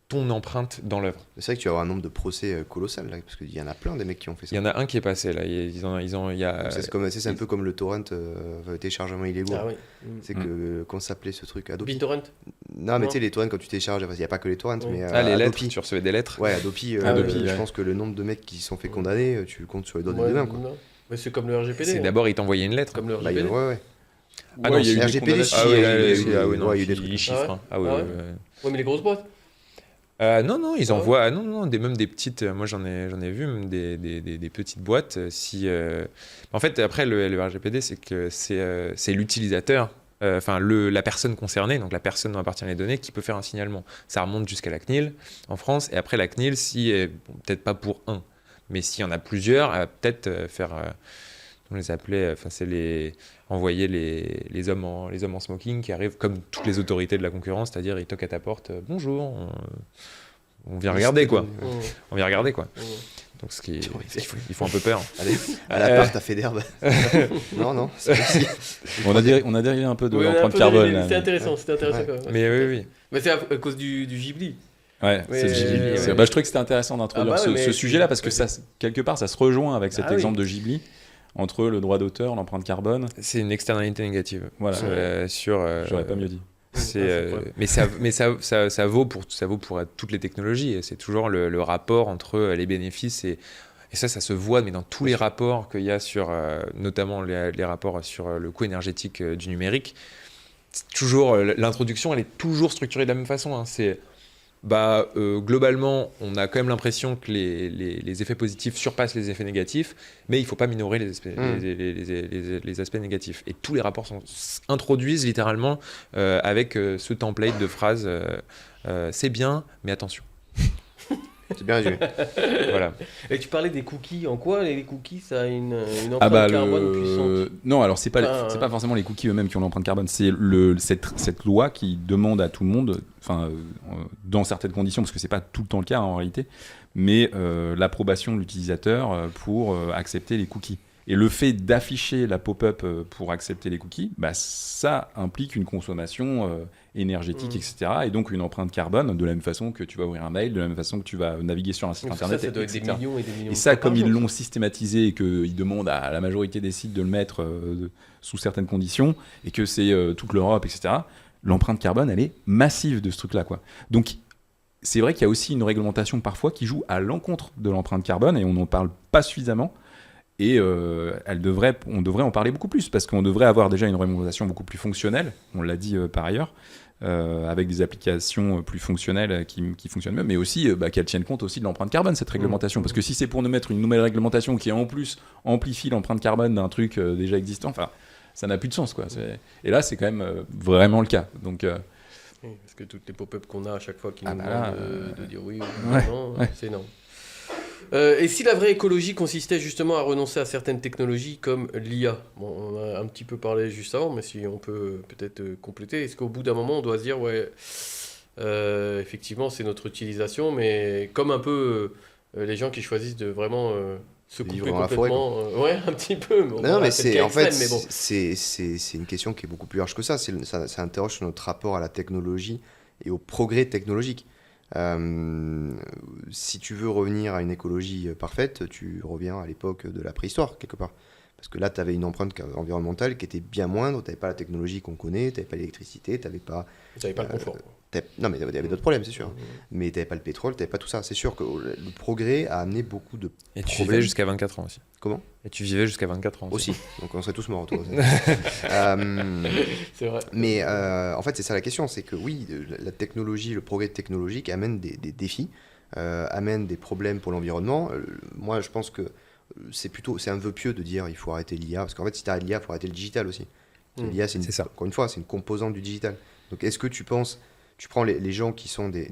ton empreinte dans l'œuvre. C'est vrai que tu vas avoir un nombre de procès colossal, là, parce qu'il y en a plein des mecs qui ont fait Il ça. y en a un qui est passé là. Il y a Donc c'est un peu comme le torrent téléchargement illégaux. Ah oui. C'est que comment s'appelait ce truc? Adopi? BitTorrent. Non, mais Non. tu sais, les torrents, quand tu télécharges, il n'y a pas que les torrents, Oui. mais les lettres. Adopi. Tu recevais des lettres. Ouais, Adopi, Adopi, je ouais. pense que le nombre de mecs qui se sont fait condamner, tu le comptes sur les doigts Ouais, des deux mains, quoi. non. Mais c'est comme le RGPD. C'est hein. d'abord, il t'envoyait une lettre. Comme le Bah, RGPD. ouais. Ah non, il y a eu des RGPD, condamnations. si, Ah oui, il y là, a eu là, des- là, ah oui, non, ouais, il y a eu des il trucs. chiffre. Ah ouais Hein. Ah oui, Ah ouais ouais. Ouais, mais les grosses boîtes. Non, ils Ah envoient. Non, même des petites. Moi, j'en ai vu même des petites boîtes. En fait, après, le RGPD, c'est que c'est l'utilisateur, la personne concernée, donc la personne dont appartiennent les données, qui peut faire un signalement. Ça remonte jusqu'à la CNIL en France, et après la CNIL, peut-être pas pour un, mais s'il y en a plusieurs, elle va peut-être faire. On les appelait, envoyer les hommes en smoking qui arrivent comme toutes les autorités de la concurrence, c'est-à-dire ils toquent à ta porte, bonjour, on vient regarder quoi, Mmh. on vient regarder quoi. Mmh. Donc ils font un peu peur. Allez, à l'appart, t'as fait d'herbe. Non, c'est pas ici. On a dérivé un peu de Oui, on a un l'empreinte peu carbone. dérivé. là. C'était intéressant Ouais. quand même. Mais oui. Mais c'est à cause du Ghibli. Ouais, Mais, c'est le Ghibli. ouais. Je trouvais que c'était intéressant d'introduire Ah bah ouais, ce mais sujet-là parce que ça, quelque part, ça se rejoint avec cet Ah oui. exemple de Ghibli entre le droit d'auteur, l'empreinte carbone. C'est une externalité négative. Voilà. J'aurais J'aurais pas mieux dit. Ça vaut pour toutes les technologies. Et c'est toujours le rapport entre les bénéfices et ça se voit, mais dans tous les rapports qu'il y a sur, notamment les rapports sur le coût énergétique du numérique. C'est toujours, l'introduction, elle est toujours structurée de la même façon. C'est globalement, on a quand même l'impression que les effets positifs surpassent les effets négatifs, mais il ne faut pas minorer les aspects négatifs. Et tous les rapports introduisent littéralement avec ce template de phrases c'est bien, mais attention. C'est bien résumé. Voilà. Et tu parlais des cookies. En quoi les cookies, ça a une empreinte carbone puissante? Non, alors c'est pas forcément les cookies eux-mêmes qui ont l'empreinte carbone, c'est cette loi qui demande à tout le monde, dans certaines conditions, parce que c'est pas tout le temps le cas en réalité, mais l'approbation de l'utilisateur pour accepter les cookies. Et le fait d'afficher la pop-up pour accepter les cookies, ça implique une consommation énergétique, etc. Et donc une empreinte carbone, de la même façon que tu vas ouvrir un mail, de la même façon que tu vas naviguer sur un site internet, ça doit être des millions et des millions. Et ça, comme ils l'ont systématisé et qu'ils demandent à la majorité des sites de le mettre sous certaines conditions, et que c'est toute l'Europe, etc., l'empreinte carbone, elle est massive de ce truc-là, quoi. Donc, c'est vrai qu'il y a aussi une réglementation parfois qui joue à l'encontre de l'empreinte carbone, et on n'en parle pas suffisamment. Et on devrait en parler beaucoup plus, parce qu'on devrait avoir déjà une réglementation beaucoup plus fonctionnelle, on l'a dit par ailleurs, avec des applications plus fonctionnelles qui fonctionnent mieux, mais aussi qu'elles tiennent compte aussi de l'empreinte carbone, cette réglementation. Parce que si c'est pour nous mettre une nouvelle réglementation qui en plus amplifie l'empreinte carbone d'un truc déjà existant, ça n'a plus de sens, quoi. Et là, c'est quand même vraiment le cas. Donc, oui, parce que toutes les pop-up qu'on a à chaque fois qui nous demandent de dire oui ou non, c'est énorme. Et si la vraie écologie consistait justement à renoncer à certaines technologies comme l'IA? Bon, on a un petit peu parlé juste avant, mais si on peut peut-être compléter. Est-ce qu'au bout d'un moment, on doit se dire, effectivement, c'est notre utilisation, mais comme un peu les gens qui choisissent de vraiment se couper complètement... un petit peu. Mais c'est une question qui est beaucoup plus large que ça. Ça interroge sur notre rapport à la technologie et au progrès technologique. Si tu veux revenir à une écologie parfaite, tu reviens à l'époque de la préhistoire, quelque part. Parce que là, tu avais une empreinte environnementale qui était bien moindre, tu n'avais pas la technologie qu'on connaît, tu n'avais pas l'électricité, tu n'avais pas... Tu n'avais pas le confort. Non, mais il y avait d'autres problèmes, c'est sûr. Mais tu n'avais pas le pétrole, tu n'avais pas tout ça. C'est sûr que le progrès a amené beaucoup de problèmes. Et tu vivais jusqu'à 24 ans aussi. Comment ? Et tu vivais jusqu'à 24 ans aussi. Donc on serait tous morts. C'est vrai. Mais en fait, c'est ça la question, c'est que oui, la technologie, le progrès technologique amène des défis, amène des problèmes pour l'environnement. Moi, je pense que c'est un vœu pieux de dire il faut arrêter l'IA, parce qu'en fait, si tu arrêtes l'IA, il faut arrêter le digital aussi. L'IA, encore une fois, c'est une composante du digital. Donc est-ce que tu penses... Tu prends les gens qui sont des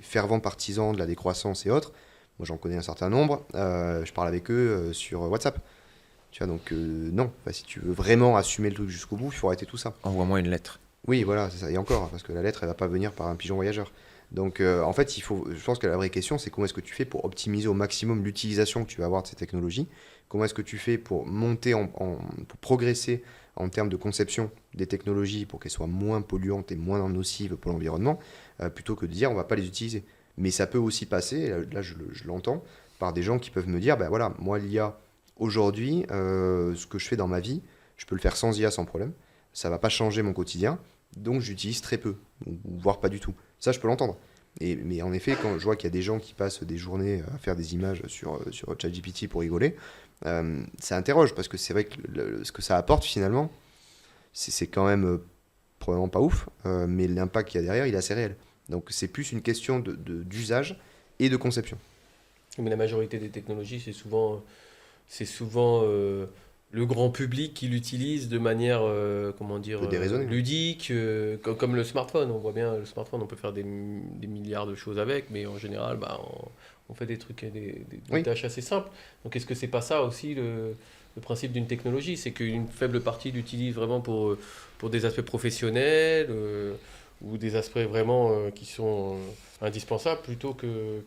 fervents partisans de la décroissance et autres, moi j'en connais un certain nombre, je parle avec eux sur WhatsApp. Tu vois, donc non, si tu veux vraiment assumer le truc jusqu'au bout, il faut arrêter tout ça. Envoie-moi une lettre. Oui, voilà, c'est ça. Et encore, parce que la lettre, elle va pas venir par un pigeon voyageur. Donc en fait, je pense que la vraie question, c'est comment est-ce que tu fais pour optimiser au maximum l'utilisation que tu vas avoir de ces technologies. Comment est-ce que tu fais pour monter, pour progresser en termes de conception des technologies pour qu'elles soient moins polluantes et moins nocives pour l'environnement, plutôt que de dire on ne va pas les utiliser. Mais ça peut aussi passer, et là je l'entends, par des gens qui peuvent me dire, moi l'IA, aujourd'hui, ce que je fais dans ma vie, je peux le faire sans IA sans problème, ça ne va pas changer mon quotidien, donc j'utilise très peu, ou voire pas du tout. Ça, je peux l'entendre. Mais en effet, quand je vois qu'il y a des gens qui passent des journées à faire des images sur ChatGPT pour rigoler, ça interroge, parce que c'est vrai que ce que ça apporte finalement, c'est quand même probablement pas ouf, mais l'impact qu'il y a derrière, il est assez réel. Donc c'est plus une question d'usage et de conception. Mais la majorité des technologies, c'est souvent le grand public qui l'utilise de manière ludique, comme le smartphone. On voit bien, le smartphone, on peut faire des milliards de choses avec, mais en général, on fait des trucs, des tâches assez simples. Donc est-ce que c'est pas ça aussi le principe d'une technologie? C'est qu'une faible partie l'utilise vraiment pour des aspects professionnels ou des aspects vraiment qui sont indispensables plutôt que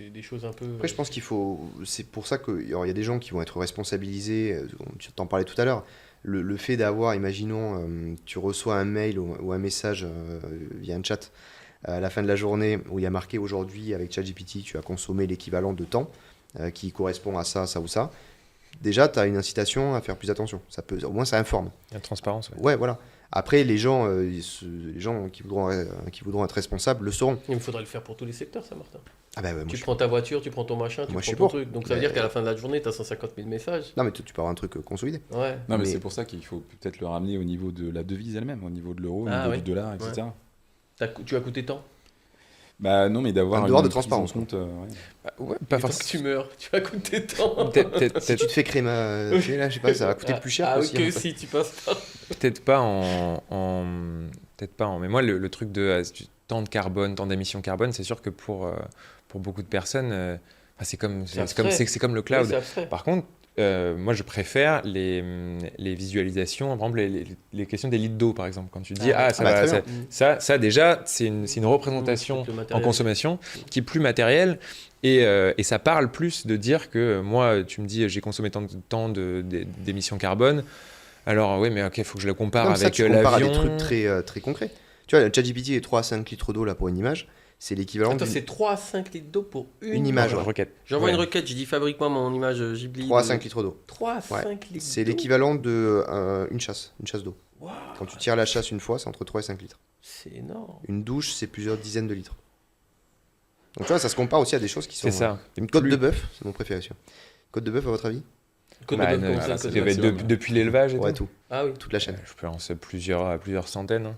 des choses un peu... Après, je pense c'est pour ça qu'il y a des gens qui vont être responsabilisés, tu t'en parlais tout à l'heure, le fait d'avoir, imaginons, tu reçois un mail ou un message via un chat à la fin de la journée où il y a marqué aujourd'hui avec ChatGPT tu as consommé l'équivalent de temps qui correspond à ça, ça ou ça. Déjà, tu as une incitation à faire plus attention. Au moins, ça informe. Il y a une transparence. Ouais, voilà. Après, les gens qui voudront être responsables le seront. Il faudrait le faire pour tous les secteurs, ça, Martin. Ah bah, ouais, Tu prends ta voiture, tu prends ton machin, tu Moi, je prends suis ton pour. truc. Donc ça veut dire qu'à la fin de la journée, tu as 150 000 messages. Non, mais tu peux avoir un truc consolidé. Ouais. Non, mais Mais- c'est pour ça qu'il faut peut-être le ramener au niveau de la devise elle-même, au niveau de l'euro, au Ah, niveau oui. du dollar, etc. Tu as coûté tant. Bah non, mais d'avoir Un devoir de prise en transparence, compte, ouais. Ouais, Et pas tant que forcément. tu meurs, tu as coûté tant. Si tu te fais crémer, là, je sais pas, ça va coûter plus cher. Ah, aussi, ok, hein. si tu passes pas. Peut-être pas peut-être pas en. Mais moi, le truc de tant de carbone, tant d'émissions carbone, c'est sûr que pour beaucoup de personnes, c'est comme le cloud. Ouais, c'est abstrait. Par contre, moi, je préfère les visualisations, par exemple, les questions des litres d'eau, par exemple. Quand tu dis, Ah, ça bah, va, très bien. ça, déjà, c'est une représentation Le en matériel. consommation qui est plus matérielle. Et ça parle plus de dire que moi, tu me dis, j'ai consommé tant d'émissions carbone. Alors, oui, mais ok, il faut que je la compare Comme ça, avec tu compares à des l'avion. trucs très, très concrets. Tu vois, le ChatGPT est 3 à 5 litres d'eau là pour une image. C'est l'équivalent Attends, d'une c'est 3 à 5 litres d'eau pour une image. Ouais. requête. J'envoie Ouais. une requête, j'ai dit fabrique-moi mon image Ghibli. 3 à de- 5 litres d'eau. 3 à 5 Ouais. litres C'est d'eau. l'équivalent de une chasse d'eau. Waouh, Quand tu tires la chasse une fois, c'est entre 3 et 5 litres. c'est énorme. Une douche, c'est plusieurs dizaines de litres. Donc tu vois, ça se compare aussi à des choses qui sont... C'est ça. Une côte Plus- de bœuf, c'est mon préféré. celui-là. Côte de bœuf, à votre avis? Côte Bah, de bœuf, comment ça, ça côte de devait bœuf être maximum. depuis l'élevage et Ouais, tout. tout. Ah oui. Toute la chaîne. Je pense plusieurs centaines. hein.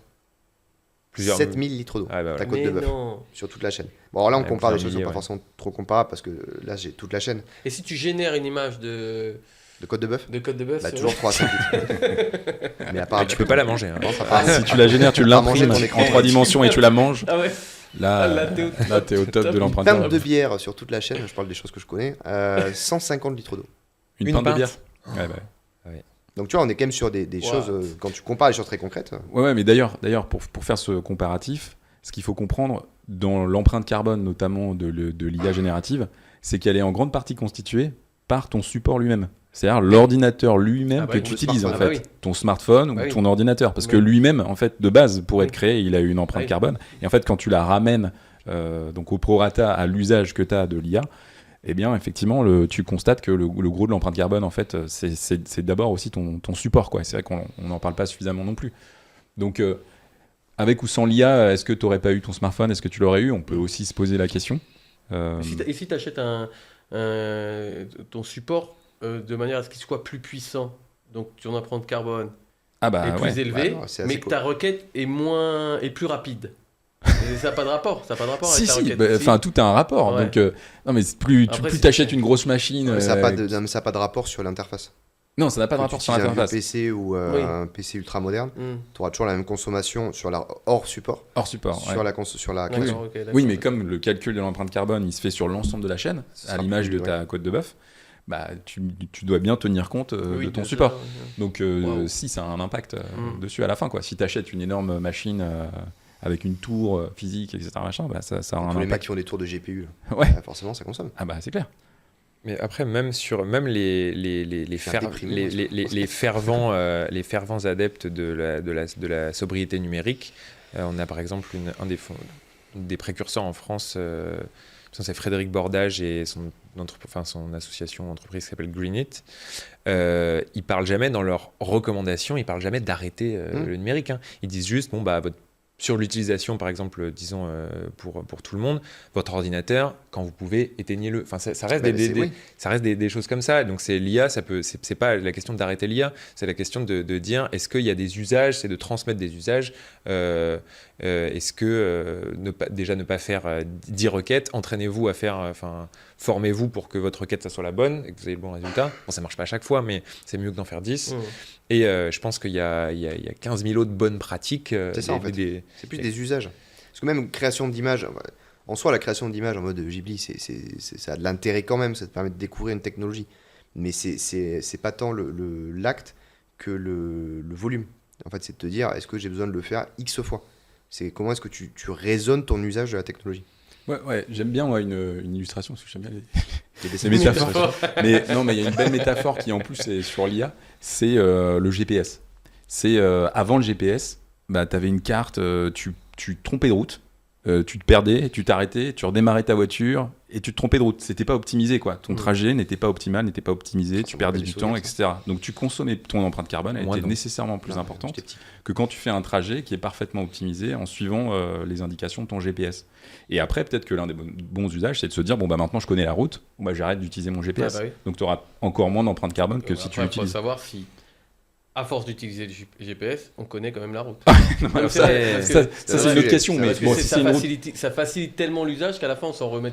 7000 litres d'eau. Ah, bah, Ta voilà. côte Mais de bœuf. non. Sur toute la chaîne. Bon, alors là, on Ouais, compare des plusieurs choses qui sont milliers, pas ouais. forcément trop comparables parce que là, j'ai toute la chaîne. Et si tu génères une image de De côte de bœuf? côte de bœuf, Bah, c'est toujours 3 à 5 litres. Mais à part... Mais tu peux pas la manger. hein. Non, ça Ah, passe. si tu la génères, tu Pas manger l'imprimes ton écran. en 3 dimensions et tu la manges. Ah ouais. Là, Là, t'es au top. là, t'es au top de Une l'empreinte Pinte carbone. de bière sur toute la chaîne, je parle des choses que je connais, 150 litres d'eau. Une Une pinte de pinte. bière. Ouais, bah. Donc tu vois, on est quand même sur des Wow. choses, quand tu compares des choses très concrètes. Ouais, mais d'ailleurs, pour faire ce comparatif, ce qu'il faut comprendre dans l'empreinte carbone, notamment de l'IA générative, c'est qu'elle est en grande partie constituée par ton support lui-même. C'est-à-dire l'ordinateur lui-même Ah bah que oui, tu le utilises, en smartphone. fait. Ah bah Ton smartphone Bah ou oui. ton ordinateur. Parce Mais- que lui-même, en fait, de base, pour être Oui. créé, il a une empreinte Oui. carbone. Et en fait, quand tu la ramènes donc au prorata à l'usage que tu as de l'IA, eh bien, effectivement, tu constates que le gros de l'empreinte carbone, en fait, c'est d'abord aussi ton support, quoi. C'est vrai qu'on n'en parle pas suffisamment non plus. Donc, avec ou sans l'IA, est-ce que tu n'aurais pas eu ton smartphone? Est-ce que tu l'aurais eu? On peut aussi se poser la question. Et si tu achètes ton support de manière à ce qu'il soit plus puissant, donc ton empreinte carbone Ah bah est plus ouais. élevée, Bah non, c'est assez mais que cool. ta requête est plus rapide. Et ça n'a pas de rapport. Ça n'a pas de rapport Si, avec ta si, requête. bah, Si. enfin tout a un rapport. Ouais. Donc, non, mais plus Après, tu si t'achètes tu- une grosse machine. Mais ça n'a pas de rapport sur l'interface. Non, ça n'a pas de Que rapport tu sur utilises un vieux l'interface. PC ou Oui. un PC ultra moderne, Hmm. tu auras toujours la même consommation hors support, Hors support. ouais. sur la connexion. D'accord, ok, d'accord. Oui, mais comme le calcul de l'empreinte carbone, il se fait sur l'ensemble de la chaîne, Ça à sera l'image plus, de ta côte de bœuf, bah, tu dois bien tenir compte Oui, de ton bien support. sûr, ouais. Donc, Wow. si, ça a un impact Mm. dessus à la fin. Quoi. Si tu achètes une énorme machine avec une tour physique, etc., machin, bah, ça aura un Tous les mecs impact. qui ont des tours de GPU, Ouais. bah, forcément, ça consomme. Ah bah, c'est clair. Mais après, même les Faire déprimer, moi, les fervents adeptes de la sobriété numérique, on a par exemple un des précurseurs en France, c'est Frédéric Bordage et son association entreprise qui s'appelle Greenit. Ils parlent jamais dans leurs recommandations, ils parlent jamais d'arrêter le numérique. Hein. Ils disent juste, sur l'utilisation, par exemple, disons pour tout le monde, votre ordinateur, quand vous pouvez, éteignez-le. Enfin, ça reste Oui. ça reste des choses comme ça. Donc c'est l'IA, c'est pas la question d'arrêter l'IA, c'est la question de dire est-ce qu'il y a des usages, c'est de transmettre des usages. Est-ce que ne pas faire 10 requêtes, entraînez-vous à faire, formez-vous pour que votre requête ça soit la bonne et que vous ayez le bon résultat. Bon, ça marche pas à chaque fois, mais c'est mieux que d'en faire 10. Hmm. Et je pense qu'il y a 15 000 autres bonnes pratiques. C'est ça, en fait. C'est plus des usages. Parce que même création d'images, en soi, la création d'images en mode Ghibli, ça a de l'intérêt quand même, ça te permet de découvrir une technologie. Mais c'est pas tant l'acte que le volume. En fait, c'est de te dire, est-ce que j'ai besoin de le faire X fois? C'est comment est-ce que tu raisonnes ton usage de la technologie. Ouais, j'aime bien moi, une illustration, parce que j'aime bien Les les métaphores. Mais non, mais il y a une belle métaphore qui en plus est sur l'IA, c'est le GPS. C'est avant le GPS, bah, tu avais une carte, tu te trompais de route, tu te perdais, tu t'arrêtais, tu redémarrais ta voiture et tu te trompais de route. C'était pas optimisé, quoi. Ton trajet n'était pas optimal, n'était pas optimisé, tu perdais du temps, etc. Donc tu consommais, ton empreinte carbone elle était nécessairement plus importante que quand tu fais un trajet qui est parfaitement optimisé en suivant les indications de ton GPS. Et après, peut-être que l'un des bons usages, c'est de se dire, bon, bah maintenant je connais la route, bon, bah, j'arrête d'utiliser mon GPS. Ah, bah oui. Donc tu auras encore moins d'empreinte carbone que si tu Après, il faut l'utilises. savoir si, à force d'utiliser le GPS, on connaît quand même la route. Non, Donc, ça, c'est vrai, ça, c'est une autre question. Mais parce que bon, ça, si c'est une route. ça facilite tellement l'usage qu'à la fin, on s'en remet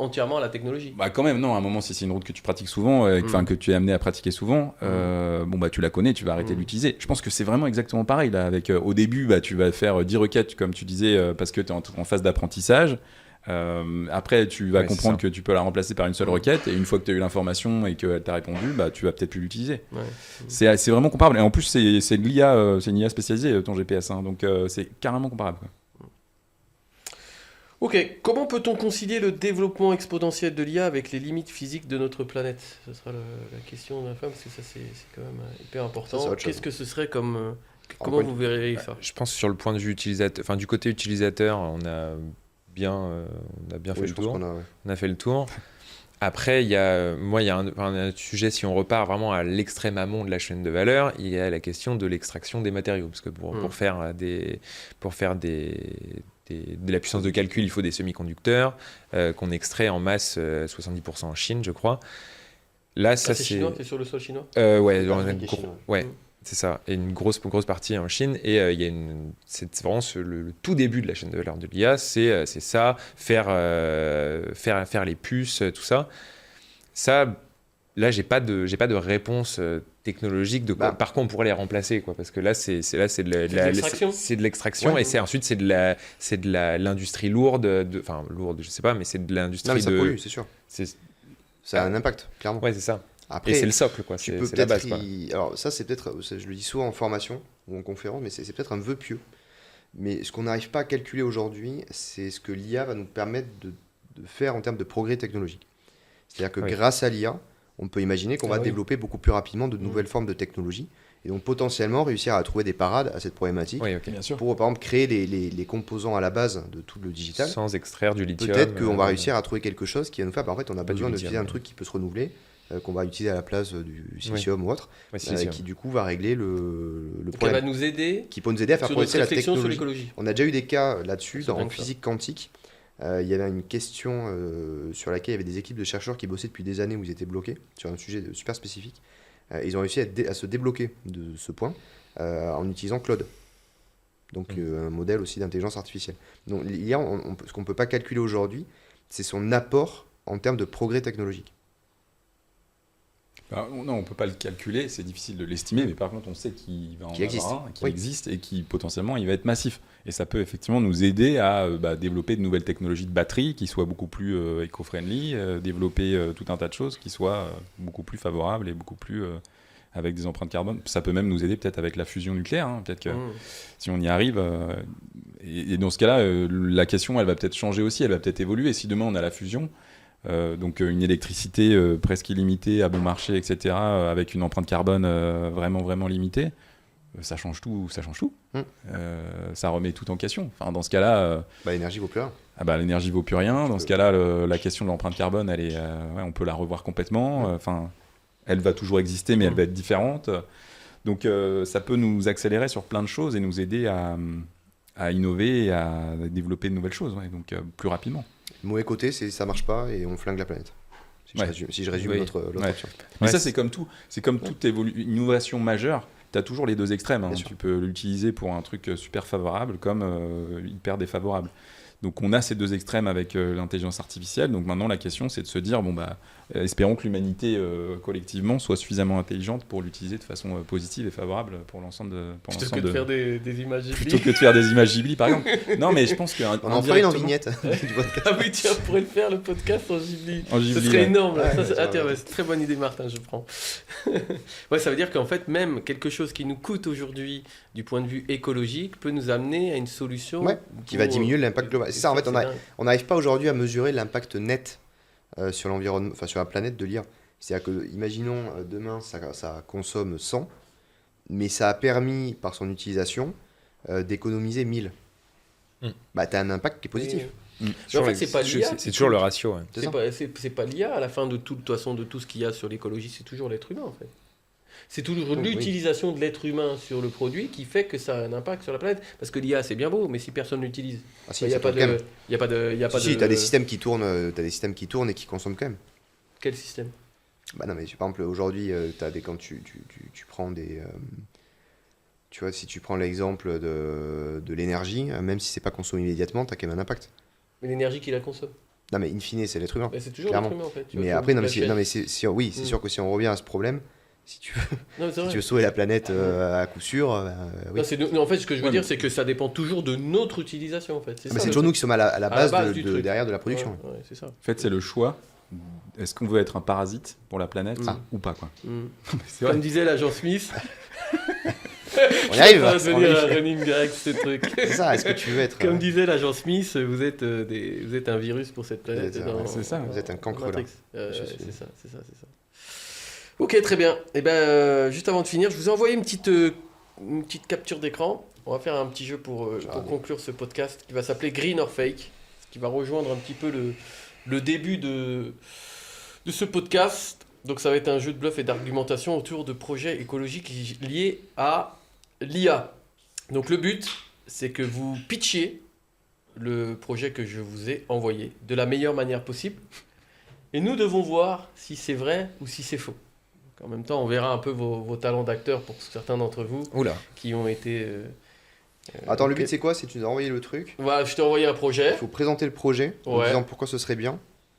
entièrement à la technologie. Bah quand même, non, à un moment, si c'est une route que tu pratiques souvent, que tu es amené à pratiquer souvent, bon, bah, tu la connais, tu vas arrêter de l'utiliser. Je pense que c'est vraiment exactement pareil. Là, avec, au début, bah, tu vas faire 10 requêtes, comme tu disais, parce que tu es en phase d'apprentissage. Après, tu vas comprendre que tu peux la remplacer par une seule requête, et une fois que tu as eu l'information et qu'elle t'a répondu, bah, tu vas peut-être plus l'utiliser. Ouais. C'est vraiment comparable. Et en plus, c'est de l'IA, c'est une IA spécialisée, ton GPS. Hein, donc, c'est carrément comparable, quoi. Ok, comment peut-on concilier le développement exponentiel de l'IA avec les limites physiques de notre planète? Ce sera la question de la fin, parce que ça c'est quand même hyper important. Qu'est-ce que ce serait comme... comment vous verrez ça? Je pense que sur le point de vue utilisateur, enfin du côté utilisateur, on a bien fait le tour. On a fait le tour. Après, il y a un sujet, si on repart vraiment à l'extrême amont de la chaîne de valeur, il y a la question de l'extraction des matériaux. Parce que pour faire de la puissance de calcul, il faut des semi-conducteurs qu'on extrait en masse 70% en Chine, je crois. Là, ça c'est chinois, c'est sur le sol chinois? Ouais. C'est ça, et une grosse partie en Chine, et c'est vraiment le tout début de la chaîne de valeur de l'IA, c'est ça, faire les puces, tout ça. Ça, là, j'ai pas de réponse technologique de quoi. Par contre, on pourrait les remplacer, quoi, parce que là, c'est de l'extraction, ouais. Et ensuite c'est de l'industrie lourde, lourde, je sais pas, mais c'est de l'industrie mais ça pollue, c'est sûr. Ça a un impact, clairement. Ouais, c'est ça. Après, et c'est le socle, quoi. C'est la base, quoi. Alors ça, c'est peut-être, je le dis souvent en formation ou en conférence, mais c'est peut-être un vœu pieux. Mais ce qu'on n'arrive pas à calculer aujourd'hui, c'est ce que l'IA va nous permettre de faire en termes de progrès technologique. C'est-à-dire que grâce à l'IA, on peut imaginer qu'on va développer beaucoup plus rapidement de nouvelles formes de technologies, et donc potentiellement réussir à trouver des parades à cette problématique, bien sûr. Pour par exemple créer les composants à la base de tout le digital. Sans extraire du lithium. Peut-être qu'on va réussir à trouver quelque chose qui va nous faire, en fait on a besoin d'utiliser un truc qui peut se renouveler, qu'on va utiliser à la place du silicium ou autre, qui du coup va régler le problème. Qui va nous aider, qui peut nous aider à faire progresser la technologie. sur l'écologie. On a déjà eu des cas là-dessus en physique quantique. Il y avait une question sur laquelle il y avait des équipes de chercheurs qui bossaient depuis des années où ils étaient bloqués sur un sujet super spécifique. Ils ont réussi à se débloquer de ce point en utilisant Claude. Donc un modèle aussi d'intelligence artificielle. Donc l'IA, ce qu'on ne peut pas calculer aujourd'hui, c'est son apport en termes de progrès technologique. Non, on ne peut pas le calculer, c'est difficile de l'estimer, mais par contre on sait qu'il va en avoir un, qu'il existe et qui potentiellement il va être massif. Et ça peut effectivement nous aider à développer de nouvelles technologies de batterie qui soient beaucoup plus éco-friendly, développer tout un tas de choses qui soient beaucoup plus favorables et beaucoup plus avec des empreintes carbone. Ça peut même nous aider peut-être avec la fusion nucléaire, hein. Peut-être que si on y arrive, et dans ce cas-là, la question elle va peut-être changer aussi, elle va peut-être évoluer. Si demain on a la fusion, donc une électricité presque illimitée à bon marché, etc., avec une empreinte carbone vraiment limitée, ça change tout. Ça remet tout en question. Enfin, dans ce cas-là, l'énergie vaut plus rien. L'énergie vaut plus rien. Dans ce cas-là, la question de l'empreinte carbone, elle est, on peut la revoir complètement. Elle va toujours exister, mais elle va être différente. Donc, ça peut nous accélérer sur plein de choses et nous aider à innover et à développer de nouvelles choses, donc plus rapidement. Le mauvais côté, c'est ça marche pas et on flingue la planète. Si je résume l'autre option. Mais ça, c'est comme tout. C'est comme toute innovation majeure. Tu as toujours les deux extrêmes. Hein. Tu peux l'utiliser pour un truc super favorable comme hyper défavorable. Donc on a ces deux extrêmes avec l'intelligence artificielle. Donc maintenant la question c'est de se dire espérons que l'humanité collectivement soit suffisamment intelligente pour l'utiliser de façon positive et favorable pour l'ensemble de... Plutôt que de faire des images Ghibli. Plutôt que de faire des images Ghibli par exemple. Non mais je pense que... On en ferait une en vignette. Ah oui tiens, on pourrait le faire le podcast en Ghibli. Ce serait énorme. C'est une très bonne idée Martin, je prends. Ça veut dire qu'en fait même quelque chose qui nous coûte aujourd'hui du point de vue écologique peut nous amener à une solution qui va diminuer l'impact global. C'est ça en fait, on n'arrive pas aujourd'hui à mesurer l'impact net sur l'environnement, sur la planète de l'IA. C'est-à-dire que, imaginons demain ça consomme 100, mais ça a permis par son utilisation d'économiser 1000. bah t'as un impact qui est positif. Mais en fait, c'est pas l'IA. C'est toujours le ratio. Ouais. C'est pas l'IA. À la fin de toute façon, de tout ce qu'il y a sur l'écologie, c'est toujours l'être humain en fait. C'est toujours l'utilisation de l'être humain sur le produit qui fait que ça a un impact sur la planète. Parce que l'IA, c'est bien beau, mais si personne l'utilise, il n'y a pas de... Si, t'as des systèmes qui tournent, et qui consomment quand même. Quel système? Bah non, mais par exemple, aujourd'hui, quand tu prends des... tu vois, si tu prends l'exemple de l'énergie, même si c'est pas consommé immédiatement, t'as quand même un impact. Mais l'énergie qui la consomme. Non, mais in fine, c'est l'être humain. Bah, c'est toujours clairement. l'être humain en fait. Mais après, c'est sûr que si on revient à ce problème, si tu veux sauver la planète à coup sûr, oui. Non, en fait, ce que je veux dire, c'est que ça dépend toujours de notre utilisation en fait. Mais c'est toujours nous qui sommes à la base derrière de la production. Ouais, c'est ça. En fait, c'est le choix. Est-ce qu'on veut être un parasite pour la planète ou pas quoi. C'est Comme disait l'agent Smith. On y arrive. Ça va devenir un running gag ce truc. C'est ça. Est-ce que tu veux être Comme disait l'agent Smith, vous êtes un virus pour cette planète. C'est ça. Vous êtes un cancre là. C'est ça. Ok, très bien. Et ben, juste avant de finir, je vous ai envoyé une petite capture d'écran. On va faire un petit jeu pour conclure ce podcast qui va s'appeler Green or Fake, qui va rejoindre un petit peu le début de ce podcast. Donc ça va être un jeu de bluff et d'argumentation autour de projets écologiques liés à l'IA. Donc le but, c'est que vous pitchiez le projet que je vous ai envoyé de la meilleure manière possible. Et nous devons voir si c'est vrai ou si c'est faux. Donc, en même temps, on verra un peu vos talents d'acteur pour certains d'entre vous qui ont été... Attends, le but c'est quoi? C'est que tu nous as envoyé le truc. Voilà, je t'ai envoyé un projet. Il faut présenter le projet en disant pourquoi ce serait bien.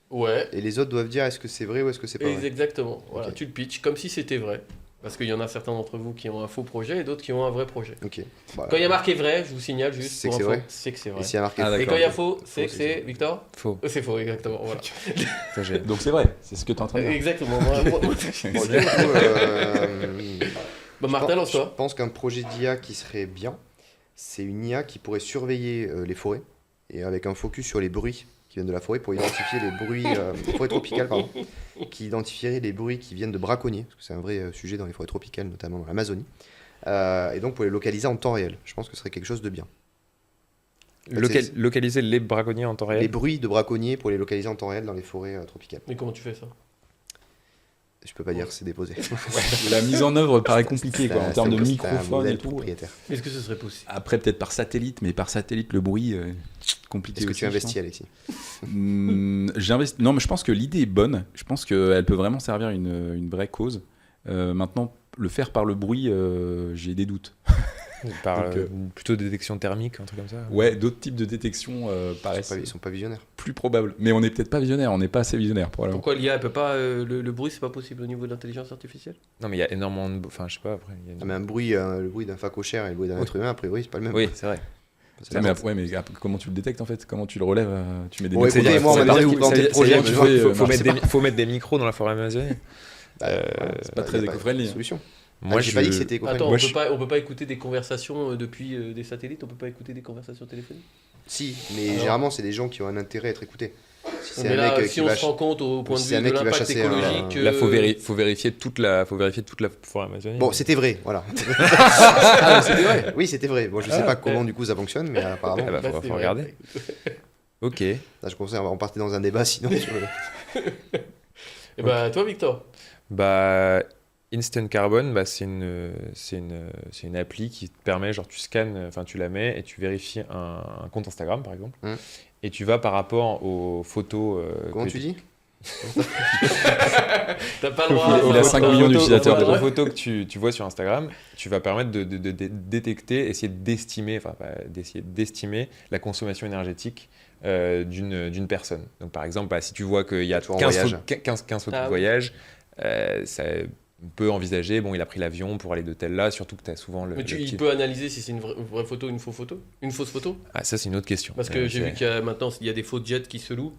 Ouais. Et les autres doivent dire est-ce que c'est vrai ou est-ce que c'est pas vrai. Exactement. Voilà, tu le pitches comme si c'était vrai. Parce qu'il y en a certains d'entre vous qui ont un faux projet et d'autres qui ont un vrai projet. Ok. Quand il y a marqué vrai, je vous signale juste c'est pour que info, c'est vrai. c'est que c'est vrai. Et s'il y a marqué Et quand il y a faux, c'est que c'est Victor? Faux. C'est faux, exactement. Voilà. Donc c'est vrai, c'est ce que tu es en train de dire. Exactement. Martin, je lance-toi. pense qu'un projet d'IA qui serait bien, c'est une IA qui pourrait surveiller les forêts et avec un focus sur les bruits qui viennent de la forêt pour identifier les bruits, les forêts tropicales, pardon, qui identifierait les bruits qui viennent de braconniers, parce que c'est un vrai sujet dans les forêts tropicales, notamment dans l'Amazonie, et donc pour les localiser en temps réel. Je pense que ce serait quelque chose de bien. Localiser les braconniers en temps réel. Les bruits de braconniers pour les localiser en temps réel dans les forêts tropicales. Mais comment tu fais ça? Je peux pas dire, c'est déposé. La mise en œuvre paraît compliquée en termes de microphone et tout. Propriétaire. Est-ce que ce serait possible? Après, peut-être par satellite, mais par satellite, le bruit, compliqué. Est-ce que aussi, tu investis, Alexis? J'investis. Non, mais je pense que l'idée est bonne. Je pense qu'elle peut vraiment servir une vraie cause. Maintenant, le faire par le bruit, j'ai des doutes. Par plutôt détection thermique, un truc comme ça. Ouais, d'autres types de détection paraissent Ils sont pas visionnaires. plus probables. Mais on n'est peut-être pas visionnaire, on n'est pas assez visionnaire pour Pourquoi l'IA elle peut pas le bruit c'est pas possible au niveau de l'intelligence artificielle? Non, mais il y a énormément de. Enfin, je sais pas, après. Mais un bruit, le bruit d'un facochère et le bruit d'un être humain, a priori, c'est pas le même. Oui, c'est vrai. Mais comment tu le détectes en fait? Comment tu le relèves? Tu mets des Ouais, écoutez, moi, on m'a dit qu'il plantait le projet. Faut mettre des micros dans la forêt amazonienne. c'est pas très éco-friendly. Solution. Moi, j'ai pas dit que c'était éco-friendly. Attends, on peut pas écouter des conversations depuis des satellites, on peut pas écouter des conversations téléphoniques? Si, mais généralement, c'est des gens qui ont un intérêt à être écoutés. Si mais là, si on se rend compte au point de vue de l'impact écologique... Là, faut vérifier toute la forêt amazonienne. Bon, c'était vrai, voilà. C'était vrai. Oui, c'était vrai. Bon, je sais pas comment du coup ça fonctionne, mais apparemment... faut regarder. Ok. Là, je pensais on partait dans un débat sinon sur le... Et bah, toi, Victor? Instant Carbon, c'est une appli qui te permet, genre tu scannes, enfin tu la mets et tu vérifies un compte Instagram par exemple, et tu vas par rapport aux photos. Comment tu dis? T'as pas le droit. Il a 5 millions d'utilisateurs. Les photos que tu vois sur Instagram, tu vas permettre de détecter, essayer d'estimer la consommation énergétique d'une personne. Donc par exemple, si tu vois qu'il y a 15 photos de voyage, ça on peut envisager, il a pris l'avion pour aller de tel là, surtout que tu as souvent Mais il peut analyser si c'est une vraie photo ou une fausse photo? Une fausse photo? Ah, ça, c'est une autre question. Parce que j'ai vu qu'il y a maintenant, il y a des faux jets qui se louent,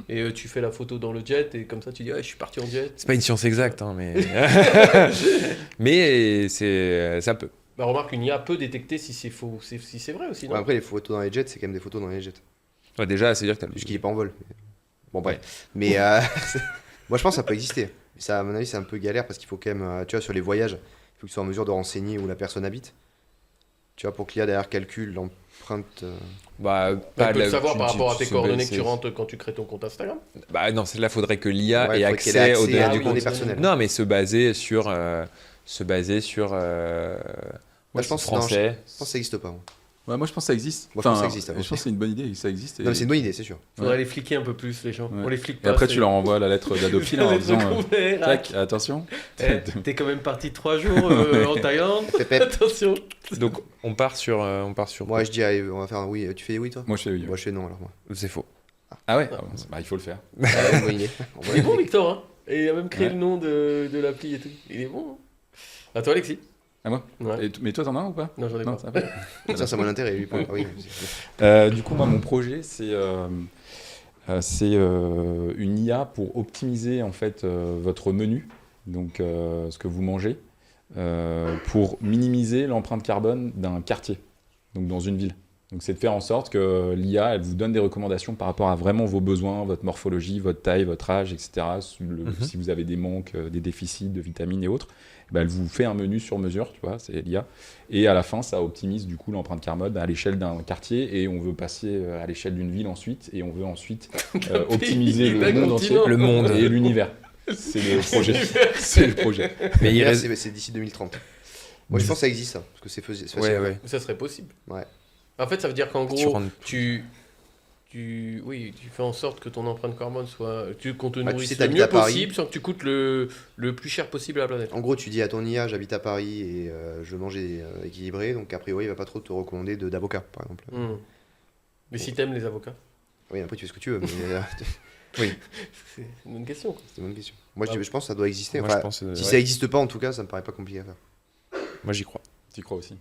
et tu fais la photo dans le jet, et comme ça tu dis, je suis parti en jet. C'est pas une science exacte, mais... mais ça peut. Remarque, une IA peut détecter si c'est faux, si c'est vrai aussi, non? Après, les photos dans les jets, c'est quand même des photos dans les jets. Ouais, déjà, c'est-à-dire que Puisqu'il est pas en vol. Bon, bref. Mais moi, je pense que ça peut exister. Ça, à mon avis, c'est un peu galère parce qu'il faut quand même, tu vois, sur les voyages, il faut que tu sois en mesure de renseigner où la personne habite. Tu vois, pour que l'IA derrière calcule l'empreinte. Bah, On peut le savoir tu par dis- rapport à tes ce coordonnées que tu c'est- rentres quand tu crées ton compte Instagram. Bah non, là, faudrait que l'IA Ouais, ait faut qu'elle ait accès aux accès données à du des compte. données personnelles. Non, mais se baser sur Moi, je pense français. Je pense que ça n'existe pas. Moi. Ouais, moi je pense que ça existe. Moi, je pense que ça existe, Je moi pense que aussi. c'est une bonne idée, ça existe. Non, mais c'est une bonne idée, c'est sûr. Faudrait Ouais. les fliquer un peu plus, les gens. Ouais. On les flique Et pas. après, c'est- tu leur envoies la lettre d'Adopi là, en Les disant trucs ouverts, tac, attention. T'es quand même parti 3 jours en Thaïlande. Pep, pep. Attention. Donc, on part sur. Moi, je dis, allez, on va faire un oui. Tu fais oui, toi? Moi je fais oui. Moi, je fais non, alors moi. C'est faux. Ah ouais bah, il faut le faire. Bonne idée. Il est bon, Victor. Hein. Et il a même créé Ouais. le nom de l'appli et tout. Il est bon. Hein. À toi, Alexis. À moi Ouais. Mais toi, t'en as un ou pas? Non, j'en ai Non, pas. ça va. Ça, c'est mon intérêt, lui. Ah oui. Du coup, moi, mon projet, c'est une IA pour optimiser en fait votre menu, donc ce que vous mangez, pour minimiser l'empreinte carbone d'un quartier, donc dans une ville. Donc, c'est de faire en sorte que l'IA, elle vous donne des recommandations par rapport à vraiment vos besoins, votre morphologie, votre taille, votre âge, etc. Si vous avez des manques, des déficits de vitamines et autres, ben, elle vous fait un menu sur mesure, tu vois, c'est l'IA. Et à la fin, ça optimise du coup l'empreinte carbone à l'échelle d'un quartier et on veut passer à l'échelle d'une ville ensuite et on veut ensuite optimiser le d'un monde entier, continent. Le monde. et l'univers. C'est le projet. C'est le projet. Mais il Là, reste. c'est d'ici 2030. Moi, je pense que ça existe, ça. Parce que c'est facile. Ouais, ouais. Ça serait possible. Ouais. En fait, ça veut dire qu'en Tu gros, rentres- tu fais en sorte que ton empreinte carbone soit. Qu'on te Bah, tu nourrisse sais, le t'habites mieux à Paris. possible sans que tu coûtes le plus cher possible à la planète. En gros, tu dis à ton IA, j'habite à Paris et je mange équilibré. Donc, a priori, il va pas trop te recommander d'avocat, par exemple. Mais si t'aimes les avocats, Oui, après, tu fais ce que tu veux. Mais c'est une bonne question. Quoi. c'est une bonne question. Moi, je pense que ça doit exister. Moi, Enfin, je pense, si ouais. ça n'existe pas, en tout cas, ça me paraît pas compliqué à faire. Moi, j'y crois. Tu crois aussi?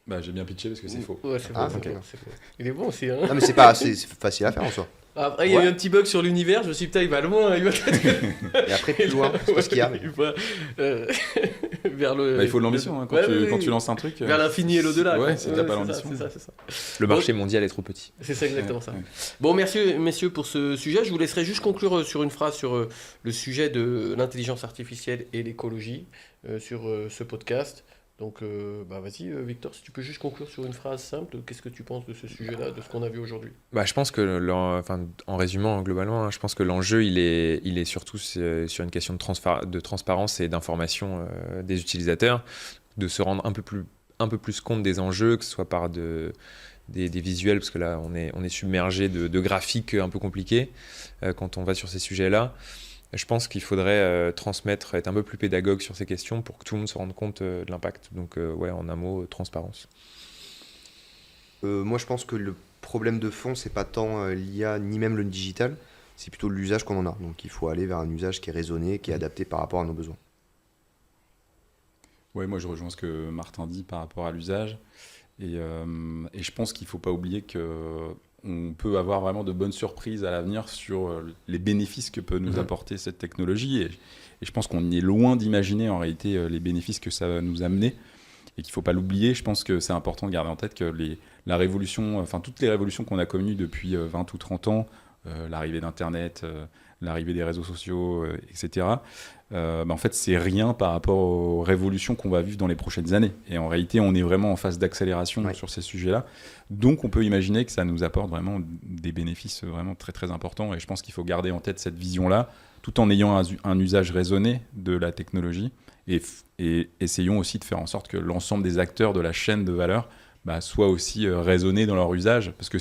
Bah, j'ai bien pitché parce que c'est faux. Ouais, c'est Ah, bon, ok. c'est bon. Il est bon aussi. Hein. Non, mais c'est pas, c'est facile à faire en soi. Après, il y a eu un petit bug sur l'univers. Je me suis dit, putain, il va loin. Il va Et après, plus loin, c'est pas ce qu'il y a. Il va vers le. Bah, il faut de l'ambition hein, quand, Ouais, quand oui. tu lances un truc. Vers l'infini et l'au-delà. Ouais, quoi. si t'as pas c'est l'ambition. ça, c'est ça. Le marché mondial est trop petit. C'est ça, exactement ça. Ouais. Bon, merci messieurs pour ce sujet. Je vous laisserai juste conclure sur une phrase sur le sujet de l'intelligence artificielle et l'écologie sur ce podcast. Donc, vas-y, Victor, si tu peux juste conclure sur une phrase simple, qu'est-ce que tu penses de ce sujet-là, de ce qu'on a vu aujourd'hui? Bah, je pense que, en résumant globalement, hein, je pense que l'enjeu, il est surtout sur une question de transparence et d'information des utilisateurs, de se rendre un peu plus compte des enjeux, que ce soit par des visuels, parce que là, on est submergé de graphiques un peu compliqués quand on va sur ces sujets-là. Je pense qu'il faudrait transmettre, être un peu plus pédagogue sur ces questions pour que tout le monde se rende compte de l'impact. Donc, en un mot, transparence. Moi, je pense que le problème de fond, c'est pas tant l'IA ni même le digital, c'est plutôt l'usage qu'on en a. Donc, il faut aller vers un usage qui est raisonné, qui est adapté par rapport à nos besoins. Ouais, moi je rejoins ce que Martin dit par rapport à l'usage. Et je pense qu'il ne faut pas oublier qu'on peut avoir vraiment de bonnes surprises à l'avenir sur les bénéfices que peut nous apporter cette technologie. Et je pense qu'on est loin d'imaginer en réalité les bénéfices que ça va nous amener. Et qu'il ne faut pas l'oublier. Je pense que c'est important de garder en tête que la révolution, enfin toutes les révolutions qu'on a connues depuis 20 ou 30 ans, l'arrivée d'Internet, l'arrivée des réseaux sociaux, etc., en fait, c'est rien par rapport aux révolutions qu'on va vivre dans les prochaines années. Et en réalité, on est vraiment en phase d'accélération sur ces sujets-là. Donc, on peut imaginer que ça nous apporte vraiment des bénéfices vraiment très, très importants. Et je pense qu'il faut garder en tête cette vision-là, tout en ayant un usage raisonné de la technologie. Et essayons aussi de faire en sorte que l'ensemble des acteurs de la chaîne de valeur soient aussi raisonnés dans leur usage. Parce que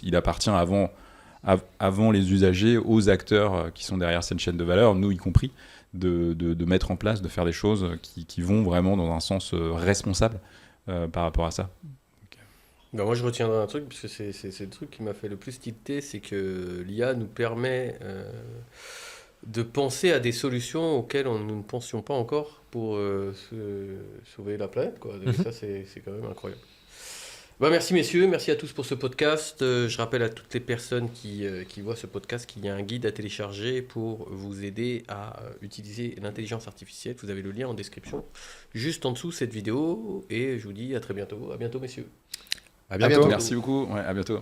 il appartient avant les usagers, aux acteurs qui sont derrière cette chaîne de valeur, nous y compris, de mettre en place, de faire des choses qui vont vraiment dans un sens responsable par rapport à ça. Ben moi je retiendrai un truc, parce que c'est le truc qui m'a fait le plus tilter, c'est que l'IA nous permet de penser à des solutions auxquelles nous ne pensions pas encore pour sauver la planète, quoi. Donc ça c'est quand même incroyable. Ben merci messieurs, merci à tous pour ce podcast. Je rappelle à toutes les personnes qui voient ce podcast qu'il y a un guide à télécharger pour vous aider à utiliser l'intelligence artificielle. Vous avez le lien en description, juste en dessous de cette vidéo. Et je vous dis à très bientôt. À bientôt messieurs. À bientôt. Merci beaucoup. Ouais, à bientôt.